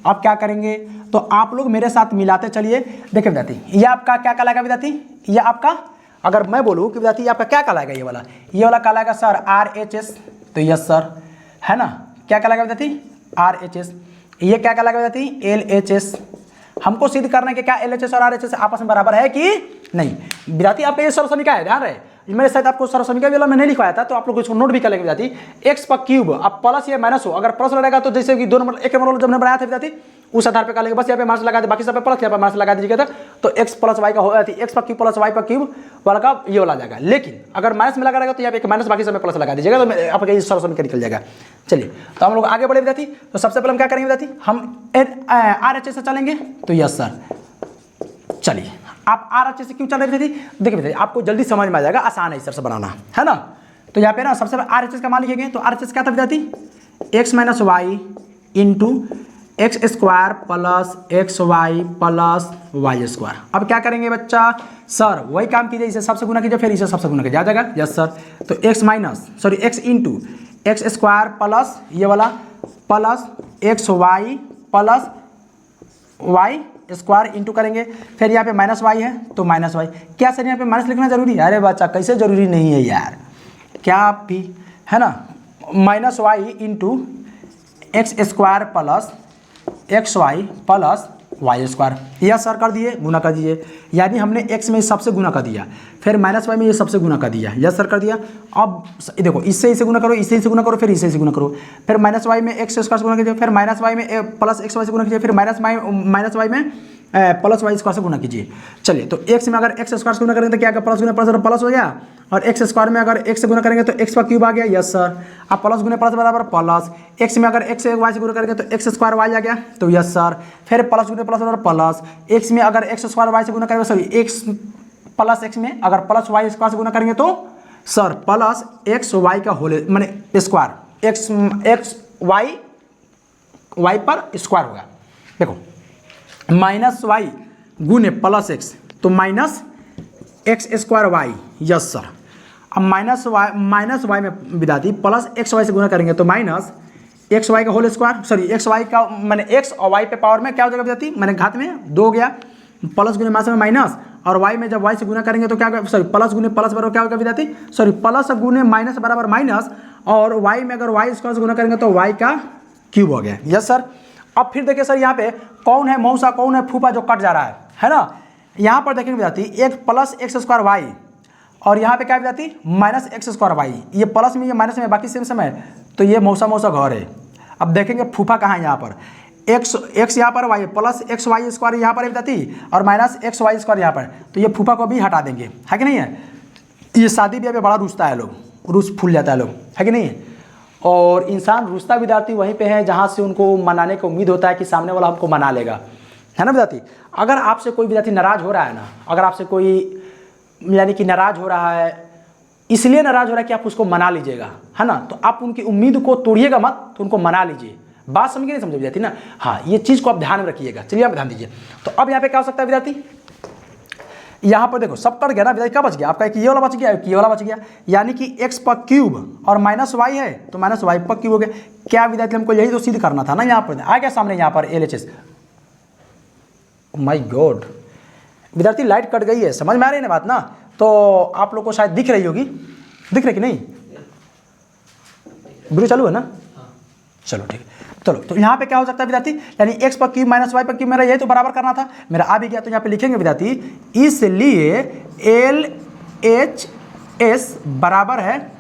आप क्या करेंगे, तो आप लोग मेरे साथ मिलाते चलिए। देखिए विद्यार्थी, ये आपका क्या कहलाएगा विद्यार्थी, ये आपका, अगर मैं बोलूँ कि विद्यार्थी आपका क्या कहलाएगा, ये वाला कहलाएगा सर RHS, तो यस सर, है ना। क्या कहलाएगा विद्यार्थी, RHS। ये क्या कहलाएगा विद्यार्थी, LHS। हमको सिद्ध करना है कि क्या LHS और RHS आपस में बराबर है कि नहीं। विद्यार्थी आपका ये सर्वसमीका है, ध्यान रहे, मेरे साथ आपको सर्वसमीका वाला मैं नहीं लिखवाया था, तो आप लोग इसको नोट भी कर लेंगे विद्यार्थी। एक्स पर क्यूब, अब प्लस या माइनस हो, अगर प्लस रहेगा तो जैसे कि 2 नंबर 1 नंबर जब मैंने बनाया था विद्यार्थी, उस आधार पर कर लेंगे, बस यहाँ पे मार्क्स लगा दे, बाकी सब पे प्लस, यहाँ पे मार्क्स लगा दीजिएगा, तो एक्स प्लस वाई का हो जाती है, एक्स पर क्यूब प्लस वाई पर क्यूब वाला का ये वाला आ जाएगा। लेकिन अगर माइनस में लगा रहेगा तो यहाँ पे माइनस, बाकी सब में प्लस लगा दीजिएगा, तो आपका ये सर्वसमीका निकल जाएगा। चलिए तो हम लोग आगे बढ़े विद्यार्थी, तो सबसे पहले हम क्या करेंगे विद्यार्थी, हम RHS से चलेंगे, तो यस सर। चलिए आप RHS से क्यों चल रहे थे, देखिए विद्यार्थी आपको जल्दी समझ में आ जाएगा, आसान है इस तरह से बनाना, है ना। तो यहाँ पे ना सबसे पहले RHS का मान लिखेंगे, तो RHS क्या था विद्यार्थी, x minus y into x square plus x y plus y square. अब क्या करेंगे बच्चा, सर वही काम कीजिए, इसे सबसे गुना कीजिए, फिर इसे सबसे गुना कीजिए, आ जाएगा यस सर। तो x into x square plus ये वाला plus x y plus y square into करेंगे, फिर यहाँ पे माइनस वाई है तो माइनस वाई। क्या सर यहाँ पे माइनस लिखना जरूरी है, अरे बच्चा कैसे जरूरी नहीं है यार, क्या आप भी, है ना। Minus y into x square plus x y plus y square, यह सर कर दिए, गुना कर दीजिए, यानी हमने एक्स में सबसे गुना कर दिया, फिर माइनस वाई में ये सबसे गुना कर दिया, यह सर कर दिया। अब देखो इससे इसे गुना करो, इससे इसे गुना करो, फिर इससे इसे गुना करो, फिर माइनस वाई में एक्स स्क्वायर से गुना कीजिए, फिर माइनस वाई में प्लस एक्स वाई से गुना कीजिए, फिर माइनस वाई में प्लस वाई स्क्वायर से गुना कीजिए। चलिए तो एक्स में अगर एक्स स्क्वायर से गुना करेंगे तो क्या प्लस गुना प्लस हो गया, और एक्स स्क्वायर में अगर एक्स से गुना करेंगे तो एक्स का क्यूब आ गया, यस सर। अब प्लस गुना प्लस बराबर प्लस, एक्स में अगर एक्स वाई से गुना करेंगे तो एक्स स्क्वायर वाई आ गया, तो यस सर। फिर प्लस गुना प्लस बराबर प्लस, एक्स में अगर एक्स स्क्वायर वाई से गुना करेंगे, सॉरी एक्स प्लस एक्स में अगर प्लस वाई स्क्वायर से गुना करेंगे तो सर प्लस एक्स वाई का होल माने स्क्वायर, एक्स वाई पर स्क्वायर होगा। देखो माइनस वाई गुने प्लस एक्स तो minus x square y, yes sir. अब माइनस वाई में विद्यार्थी प्लस एक्स वाई से गुना करेंगे तो माइनस एक्स वाई का whole square, sorry x y का मैंने एक्स और वाई पे पावर में क्या हो जाएगा विद्यार्थी, मैंने घात में 2 हो गया, प्लस गुने माइनस में माइनस, और वाई में जब वाई से गुना करेंगे तो क्या होगा, सॉरी प्लस गुने प्लस बराबर क्या होगा विद्यार्थी, सॉरी प्लस गुने माइनस बराबर माइनस, और y में अगर y स्क्वायर से गुना करेंगे तो y का क्यूब हो गया। Yes sir. अब फिर देखिए सर यहाँ पे कौन है मौसा, कौन है फूफा जो कट जा रहा है ना। यहाँ पर देखेंगे विद्यार्थी एक प्लस एक्स स्क्वायर वाई और यहाँ पे क्या विद्यार्थी माइनस एक्स स्क्वायर वाई, ये प्लस में ये माइनस में बाकी सेम सेम है, तो ये मौसा मौसा घर है। अब देखेंगे फूफा कहाँ है, यहाँ पर एक्स यहाँ पर y plus x y square यहाँ पर विद्यार्थी और माइनस एक्स वाई स्क्वायर यहाँ पर, तो ये फूफा को भी हटा देंगे, है कि नहीं है। ये शादी ब्याह में बड़ा रुसता है लोग, रुस फूल जाता है लोग, है कि नहीं है। और इंसान रुसता विद्यार्थी वहीं पे है जहाँ से उनको मनाने की उम्मीद होता है कि सामने वाला हमको मना लेगा, है ना विद्यार्थी। अगर आपसे कोई विद्यार्थी नाराज़ हो रहा है ना, अगर आपसे कोई यानी कि नाराज़ हो रहा है, इसलिए नाराज़ हो रहा है कि आप उसको मना लीजिएगा, है ना, तो आप उनकी उम्मीद को तोड़िएगा मत, तो उनको मना लीजिए। बात समझ नहीं समझ विद्यार्थी ना। हाँ, ये चीज़ को आप ध्यान में रखिएगा। चलिए आप ध्यान दीजिए। तो अब यहाँ पे क्या हो सकता है विद्यार्थी, यहाँ पर देखो सब कट गया ना विद्यार्थी, क्या बच गया आपका, एक ये वाला बच गया, एक ये वाला बच गया, यानी कि एक्स पर क्यूब और माइनस वाई है तो माइनस वाई पर क्यूब हो गया। क्या विद्यार्थी हमको यही तो सिद्ध करना था ना, यहाँ पर आ गया सामने यहाँ पर LHS। माय गॉड विद्यार्थी लाइट कट गई है, समझ में आ रही है ना बात ना। तो आप लोग को शायद दिख रही होगी, दिख रही कि नहीं, वीडियो चालू है ना, चलो ठीक है। चलो तो यहाँ पे क्या हो सकता है विद्यार्थी, यानी एक्स पर क्यूब माइनस वाई पर क्यूब, मेरा यही तो बराबर करना था, मेरा आ भी गया। तो यहाँ पे लिखेंगे विद्यार्थी इसलिए LHS बराबर है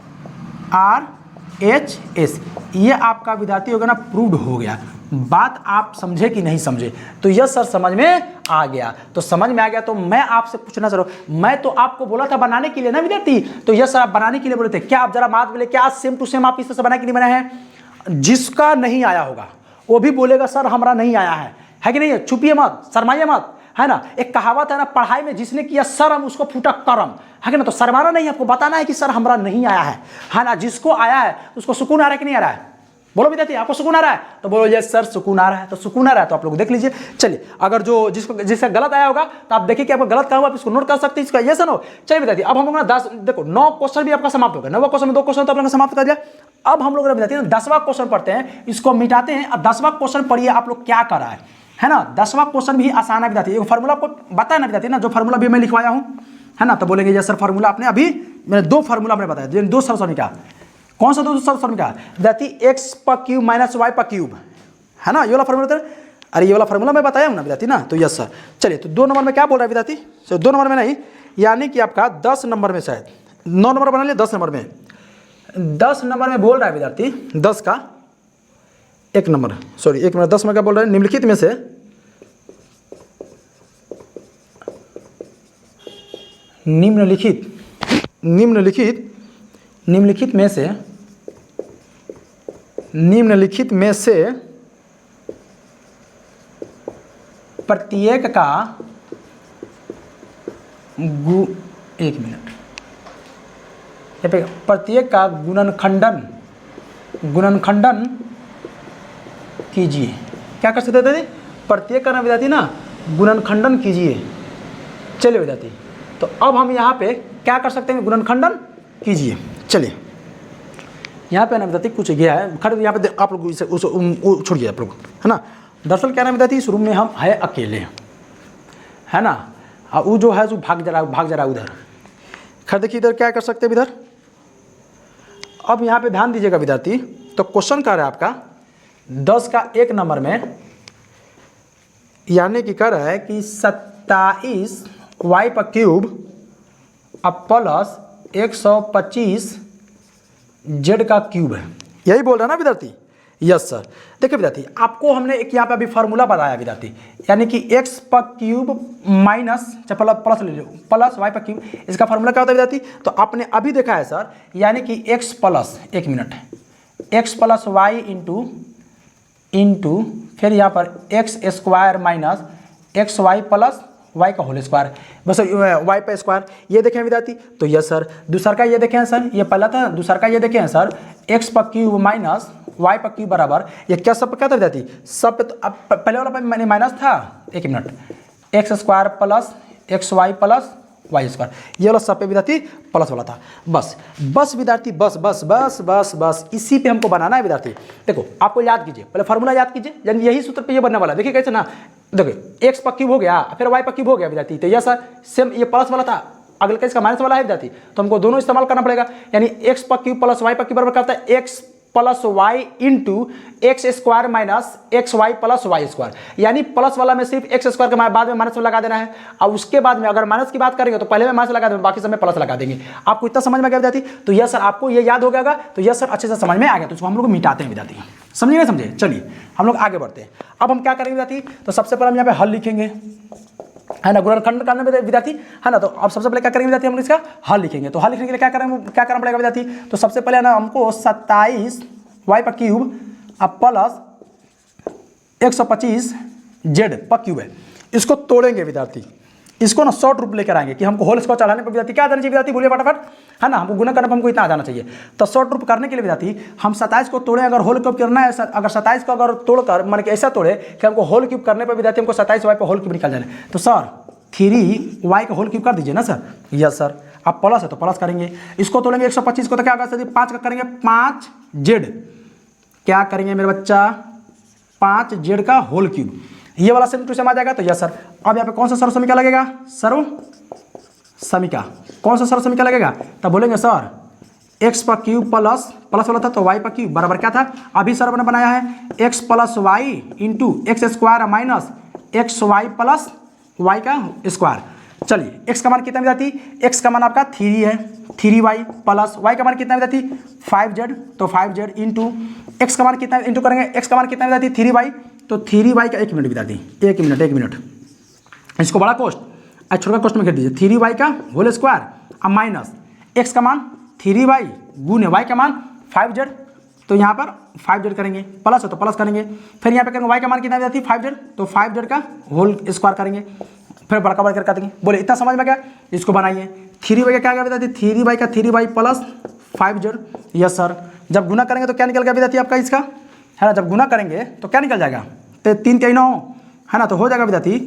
RHS। ये आपका विद्यार्थी होगा ना प्रूव्ड हो गया। बात आप समझे कि नहीं समझे, तो यस सर समझ में आ गया। तो समझ में आ गया तो मैं आपसे पूछना चाह रहा हूँ, मैं तो आपको बोला था बनाने के लिए ना विद्यार्थी, तो यस सर आप बनाने के लिए बोले थे, क्या आप जरा बात बोले, क्या सेम टू सेम आप इस तरह से बना के नहीं बनाए हैं। जिसका नहीं आया होगा वो भी बोलेगा सर हमारा नहीं आया है कि नहीं है। छुपिए मत, शर्माइए मत, है ना। एक कहावत है ना पढ़ाई में, जिसने किया शर्म उसको फूटा करम, है कि ना। तो शर्माना नहीं, आपको बताना है कि सर हमारा नहीं आया है ना। जिसको आया है उसको सुकून आ रहा है कि नहीं आ रहा है, बोलो विद्यार्थी आपको सुकून आ रहा है, तो बोलो यस सर सुकून आ रहा है। तो सुकून आ रहा है तो आप लोग देख लीजिए। चलिए अगर जो जिसका गलत आया होगा तो आप देखिए कि आपको गलत कहा हुआ, आप इसको नोट कर सकते हैं, इसका यस नो। चलिए विद्यार्थी अब हम लोग ना 10 देखो 9 क्वेश्चन भी आपका समाप्त हो गया। 9वां क्वेश्चन में 2 क्वेश्चन तो आप लोगों ने समाप्त कर दिया। अब हम लोग विद्यार्थी 10वां क्वेश्चन पढ़ते हैं, इसको मिटाते हैं। अब 10वां क्वेश्चन पढ़िए आप लोग क्या कर रहा है ना। 10वां क्वेश्चन भी आसान है विद्यार्थी। फार्मूला आपको बताया ना विद्यार्थी ना, जो फार्मूला भी मैं लिखवाया हूँ, है ना। तो बोलेंगे यस सर फार्मूला आपने अभी मैंने 2 फार्मूला आपने बताया, 2 सरसमिका। कौन सा 2 सरसमिका विद्यार्थी, एक्स पर क्यूब माइनस वाई पर क्यूब, है ना। ये वाला फार्मूला था, अरे ये वाला फार्मूला मैं बताया हूँ ना विद्यार्थी ना। तो यस सर। चलिए तो 2 नंबर में क्या बोल रहा है विद्यार्थी, 2 नंबर में नहीं, यानी कि आपका 10 नंबर में, शायद 9 नंबर बना लिया, 10 नंबर में, 10 नंबर में बोल रहा है विद्यार्थी 10 का 1 नंबर, सॉरी 1 नंबर 10 में क्या बोल रहा है, निम्नलिखित में से निम्नलिखित में से प्रत्येक का 1 मिनट, प्रत्येक का गुणनखंडन कीजिए। क्या कर सकते थे, प्रत्येक का ना विद्यार्थी ना गुणनखंडन कीजिए। चलिए विद्यार्थी तो अब हम यहाँ पे क्या कर सकते हैं, गुणनखंडन कीजिए। चलिए यहाँ पे ना विद्यार्थी कुछ गया है, खैर यहाँ पे आप लोग इसे छोड़िए आप लोग, है ना। दरअसल क्या ना विद्यार्थी इस रूम में हम है अकेले, है ना। वो जो है जो भाग जा रहा है उधर। खैर देखिए इधर क्या कर सकते हैं इधर। अब यहाँ पे ध्यान दीजिएगा विद्यार्थी, तो क्वेश्चन कह रहा है आपका 10 का 1 नंबर में, यानी कि कह रहा है कि 27 वाई पर क्यूब अब प्लस 125 जेड का क्यूब है, यही बोल रहा है ना विद्यार्थी। Yes sir. देखिए विद्यार्थी आपको हमने एक यहाँ पे अभी फार्मूला बताया विद्यार्थी, यानी कि एक्स पर क्यूब माइनस प्लस ले लो प्लस वाई पर क्यूब, इसका फार्मूला क्या होता है विद्यार्थी। तो आपने अभी देखा है सर, यानी कि x plus 1 minute x plus y into फिर यहाँ पर x square minus x y plus y का होल स्क्वायर, बस वाई पर स्क्वायर। ये देखें विद्यार्थी, तो यस सर। दूसरा का ये देखें सर, ये पहला था, दूसरा का ये देखें सर, एक्स पर क्यूब माइनस वाई पर क्यूब बराबर, ये क्या सब पे क्या था विद्यार्थी, सब पे। तो अब पहले वाला पे मैंने माइनस था, 1 minute, x square plus x y plus y square, ये वाला सब पे विद्यार्थी प्लस वाला था। बस विद्यार्थी बस बस बस बस बस इसी पे हमको बनाना है विद्यार्थी। देखो आपको याद कीजिए, पहले फार्मूला याद कीजिए, यानी यही सूत्र पे ये बनने वाला है। देखिए कैसे ना, देखिए एक्स पर क्यूब हो गया फिर वाई पर क्यूब हो गया विद्यार्थी, तो यह सर सेम ये प्लस वाला था, अगले का इसका माइनस वाला है विद्यार्थी, तो हमको दोनों इस्तेमाल करना पड़ेगा। यानी एक्स पर क्यूब प्लस वाई पर क्यूब बराबर क्या होता है, x plus y into x square minus x y plus y square. यानी प्लस वाला में सिर्फ एक्स स्क्वायर के बाद में माइनस लगा देना है, और उसके बाद में अगर माइनस की बात करेंगे तो पहले में माइनस लगा देंगे, बाकी समय प्लस लगा देंगे। आपको इतना समझ में आ गया विद्यार्थी? तो यस सर, आपको ये याद हो गया होगा, तो यस सर अच्छे से समझ में आ गया। तो इसको हम लोग मिटाते हैं विद्यार्थी, समझिए ना, समझे? चलिए हम लोग आगे बढ़ते हैं। अब हम क्या करेंगे विद्यार्थी? तो सबसे पहले हम यहाँ पे हल लिखेंगे, है ना, गुणनखंड करने में विद्यार्थी, है ना। तो अब सबसे पहले क्या करेंगे विद्यार्थी, हम लोग इसका हल लिखेंगे। तो हल लिखने के लिए क्या करना पड़ेगा विद्यार्थी? तो सबसे पहले ना हमको 27 वाई पर क्यूब अब प्लस 125 जेड पर क्यूब है, इसको तोड़ेंगे विद्यार्थी। इसको ना शॉर्ट रूप लेकर आएंगे कि हमको होल स्क्वायर चढ़ाने पर विद्यार्थी क्या आ जाना चाहिए विद्यार्थी, बोलिए फटाफट, है ना। हमको गुना करने पर हमको इतना आ जाना चाहिए। तो शॉर्ट रूप करने के लिए विद्यार्थी हम 27 को तोड़ें, अगर होल क्यूब करना है, अगर 27 को अगर तोड़कर मान के ऐसा तोड़े कि हमको होल क्यूब करने पर विद्यार्थी हमको 27 वाई पर होल क्यूब निकल जाना है, तो सर 3 वाई का होल क्यूब कर दीजिए ना सर। Yes sir. अब प्लस है तो प्लस करेंगे, इसको तोड़ेंगे 125 को, तो क्या होगा 5 का करेंगे 5 जेड, क्या करेंगे मेरे बच्चा 5 जेड का होल क्यूब, ये वाला सेम टू सेम आ जाएगा। तो यस सर। अब यहाँ पे कौन सा सर्व समीकरण लगेगा, सर्व समीकरण, कौन सा सर्व समीकरण लगेगा? तब बोलेंगे सर एक्स पर क्यूब प्लस वाला था तो वाई पर क्यूब बराबर क्या था, अभी सर ने बनाया है x plus y into x square minus x y plus y का स्क्वायर। चलिए एक्स का मान कितना विद्यार्थी, एक्स का मान आपका 3 है, 3 वाई प्लस वाई का मान कितना विद्यार्थी 5 जेड, तो 5 जेड इंटू एक्स का मान कितना, इंटू करेंगे एक्स का मान कितना विद्यार्थी 3 वाई, तो 3 वाई का 1 मिनट विद्यार्थी, 1 मिनट, इसको बड़ा कोष्ट छोटा कोष्ट में घेर दीजिए, 3 वाई का होल स्क्वायर अब माइनस एक्स का मान 3 वाई गुने वाई का मान 5 जेड, तो यहाँ पर 5 जेड करेंगे, प्लस है तो प्लस करेंगे, फिर यहाँ पे करेंगे वाई का मान कितना विद्यार्थी 5 जेड, तो 5 जेड का होल स्क्वायर करेंगे, फिर बड़का बड़ा करके देंगे। बोले इतना समझ में गया? इसको बनाइए 3 वाई का क्या गया विद्यार्थी, 3 वाई का 3 Y plus 5 Z. Yes sir. जब गुना करेंगे तो क्या निकल गया विद्यार्थी आपका इसका, है ना, जब गुना करेंगे तो क्या निकल जाएगा, तो 3 3 9, है ना, तो हो जाएगा विद्यार्थी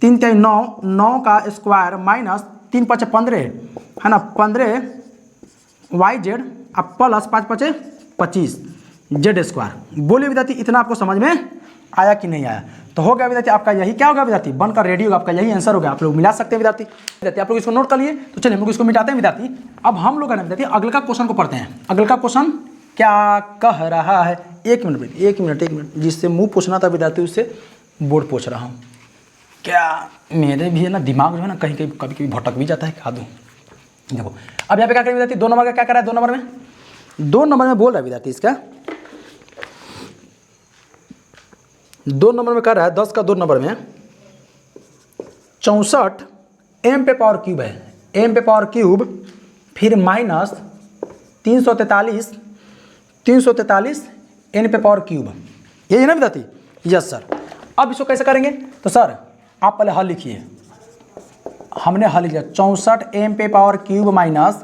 3 3 9, 9 का स्क्वायर माइनस 3 5 15, है ना, 15 वाई जेड अब प्लस 5 5 25 जेड स्क्वायर। बोलिए विद्यार्थी इतना आपको समझ में आया कि नहीं आया? तो हो गया विद्यार्थी आपका यही क्या होगा विद्यार्थी, बनकर रेडी होगा, आपका यही आंसर होगा। आप लोग मिला सकते हैं विद्यार्थी, आप लोग इसको नोट कर लिए। तो चलिए हम लोग इसको मिटाते हैं विद्यार्थी। अब हम लोग है ना विद्यार्थी अगले का क्वेश्चन को पढ़ते हैं। अगले का क्वेश्चन क्या कह रहा है, एक मिनट, जिससे मुंह पूछना था विद्यार्थी उससे बोर्ड पूछ रहा हूँ। क्या मेरे भी है ना दिमाग जो है ना कहीं कभी भटक भी जाता है, खा दूँ। देखो अब यहाँ पे क्या करें विद्यार्थी, 2 नंबर का क्या कर रहा है, 2 नंबर में बोल रहा है विद्यार्थी, इसका 2 नंबर में कर रहा है 10 का 2 नंबर में 64 एम पे पावर क्यूब है, एम पे पावर क्यूब फिर माइनस 343 एन पे पावर क्यूब, यही है ना विद्यार्थी? Yes sir. अब इसको कैसे करेंगे? तो सर आप पहले हल लिखिए, हमने हल लिखा 64 एम पे पावर क्यूब माइनस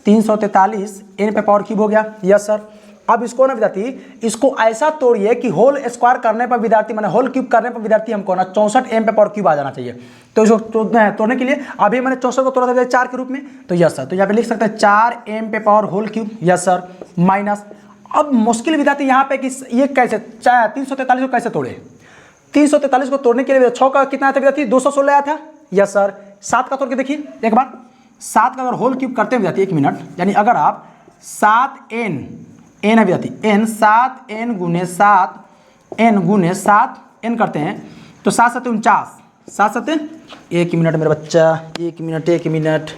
343 एन पे पावर क्यूब हो गया। Yes sir. अब इसको ना विद्यार्थी इसको ऐसा तोड़िए कि होल स्क्वायर करने पर विद्यार्थी मैंने होल क्यूब करने पर विद्यार्थी हमको ना 64 एम पे पावर क्यूब आ जाना चाहिए। तो इसको तोड़ने के लिए अभी मैंने 64 को तोड़ा था 4 के रूप में, तो यस सर। तो यहाँ पे लिख सकते हैं 4 एम पे power whole cube, yes sir, minus. अब मुश्किल विद्यार्थी यहाँ पे कि ये कैसे 343 को कैसे तोड़े, 343 को तोड़ने के लिए 6 का कितना आया था विद्यार्थी, 216 आया था। Yes sir. 7 का तोड़ के देखिए एक बार, 7 का अगर होल क्यूब करते हैं विद्यार्थी 1 मिनट, यानी अगर आप 7 एन है विद्यार्थी एन 7 एन गुने 7 एन करते हैं तो 7 7 49, 7 7 1 मिनट मेरा बच्चा, 1 मिनट,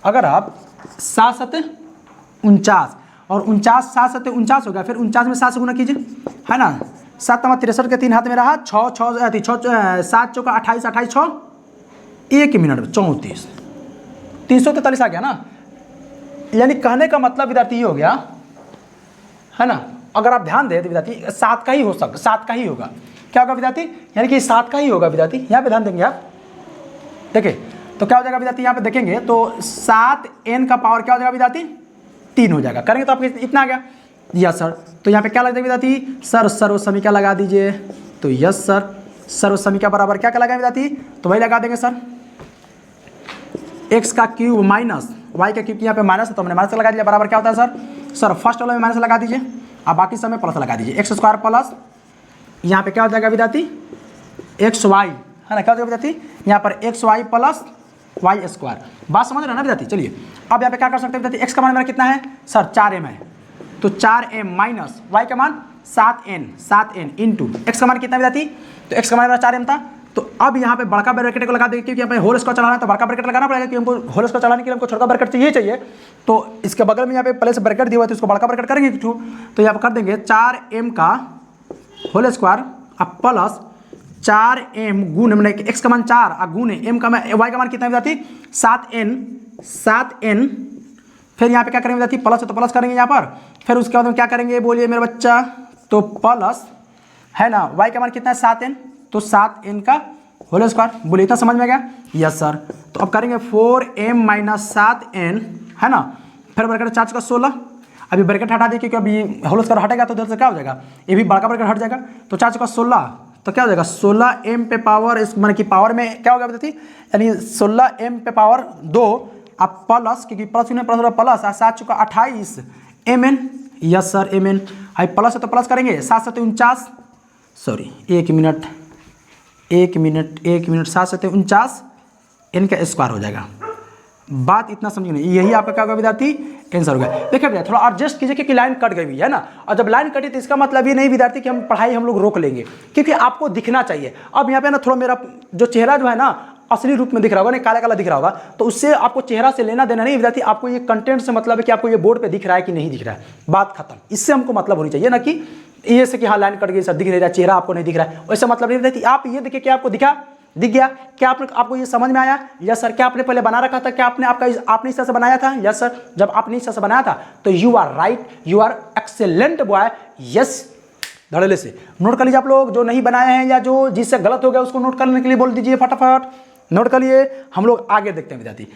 अगर आप 7 7 49 और 49 7 7 49 हो गया, फिर 49 में 7 से गुना कीजिए, है ना, 7 63 के 3 हाथ में रहा, 7 चौका 28 28 6 1 मिनट में 34, 343 आ गया ना। यानी कहने का मतलब विद्यार्थी ये हो गया, है ना, अगर आप ध्यान दें तो विद्यार्थी 7 का ही हो सकता, 7 का ही होगा, क्या होगा विद्यार्थी, यानी कि 7 का ही होगा विद्यार्थी। यहाँ पे ध्यान देंगे आप, देखिए तो क्या हो जाएगा विद्यार्थी, यहाँ पे देखेंगे तो 7 एन का पावर क्या हो जाएगा विद्यार्थी 3 हो जाएगा, करेंगे तो आपको इतना आ गया। Yes sir. तो यहाँ पे क्या लग जाएगा विद्यार्थी, सर सर्व समीकरण लगा दीजिए। तो यस सर, सर्व समीकरण बराबर क्या लगाए विद्यार्थी, तो वही लगा देंगे सर, एक्स का क्यूब माइनस वाई का क्यूब, यहाँ पे माइनस है तो हमने माइनस लगा दिया, बराबर क्या होता है सर फर्स्ट वाले में माइनस लगा दीजिए, अब बाकी सब में प्लस लगा दीजिए, एक्स स्क्वायर प्लस यहाँ पे क्या हो जाएगा विद्यार्थी एक्स वाई, है ना, क्या हो जाएगा विद्यार्थी, यहाँ पर x y plus y square. बात समझ रहे हैं ना विद्यार्थी। चलिए अब यहाँ पे क्या कर सकते हैं विद्यार्थी, एक्स का मान मेरा कितना है सर 4m है, तो 4m माइनस वाई का मान 7n इंटू एक्स का मान कितना विद्यार्थी, तो एक्स का मान मेरा 4m था। तो अब यहाँ पे बड़का ब्रैकेट को लगा देंगे क्योंकि यहाँ पे होल स्क्वायर चलाना है तो बड़का ब्रैकेट लगाना पड़ेगा, क्योंकि हमको होल स्क्वायर चलाने के लिए हमको छोटा ब्रैकेट चाहिए। तो इसके बगल में यहाँ पे पहले से ब्रैकेट दिया हुआ है तो इसको बड़का ब्रैकेट करेंगे तो यहाँ पर कर देंगे 4m का होल स्क्वायर अब प्लस 4m गुण मैंने एक्स का मान 4 और गुण m का वाई का मान कितना विद्यार्थी 7n। फिर यहाँ पे क्या करेंगे विद्यार्थी, प्लस है तो प्लस करेंगे यहाँ पर, फिर उसके बाद में क्या करेंगे बोलिए मेरे बच्चा, तो प्लस है ना वाई का मान कितना है 7n, तो 7n का होल स्क्वायर। बोलिए इतना समझ में गया, यस सर। तो अब करेंगे 4m माइनस 7n है ना, फिर ब्रैकेट 4 का 16, अभी ब्रैकेट हटा दिए क्योंकि अभी होल स्क्वायर हटेगा तो उधर से क्या हो जाएगा, ये भी बड़का ब्रैकेट हट जाएगा, तो 4 का 16 तो क्या हो जाएगा 16m पे पावर इस मान की पावर में क्या होगा बताती, यानी 16m पे पावर 2 अब प्लस क्योंकि प्लस प्लस 7 चुका 28 mn, yes sir mn। High plus है तो प्लस करेंगे 7 7 49, सॉरी 1 मिनट 7 7 49 n का स्क्वायर हो जाएगा। बात इतना समझिए नहीं, यही आपका क्या होगा विद्यार्थी आंसर हो गया। देखिए भैया थोड़ा एडजस्ट कीजिए क्योंकि लाइन कट गई हुई है ना, और जब लाइन कटी तो इसका मतलब ये नहीं विद्यार्थी कि हम पढ़ाई हम लोग रोक लेंगे, क्योंकि आपको दिखना चाहिए। अब यहाँ पे ना थोड़ा मेरा जो चेहरा जो है ना असली रूप में दिख रहा होगा, नहीं काला काला दिख रहा होगा, तो उससे आपको चेहरा से लेना देना नहीं विद्यार्थी, आपको ये कंटेंट से मतलब है कि आपको ये बोर्ड पे दिख रहा है कि नहीं दिख रहा है, बात खत्म। इससे हमको मतलब होनी चाहिए ना कि ये से कि हाँ लाइन कट गई सर दिख नहीं रहा, चेहरा आपको नहीं दिख रहा है, वैसे मतलब नहीं विद्यार्थी। आप ये देखिए क्या आपको दिख गया, क्या आपको ये समझ में आया, यस सर। क्या आपने पहले बना रखा था, क्या आपने इस तरह से बनाया था, यस सर। जब आपने इस तरह से बनाया था तो you are right, you are excellent boy, yes. धड़ल्ले से नोट कर लीजिए आप लोग, जो नहीं बनाए हैं या जो जिससे गलत हो गया उसको नोट करने के लिए बोल दीजिए, फटाफट नोट कर लिए। हम लोग आगे देखते हैं विद्यार्थी।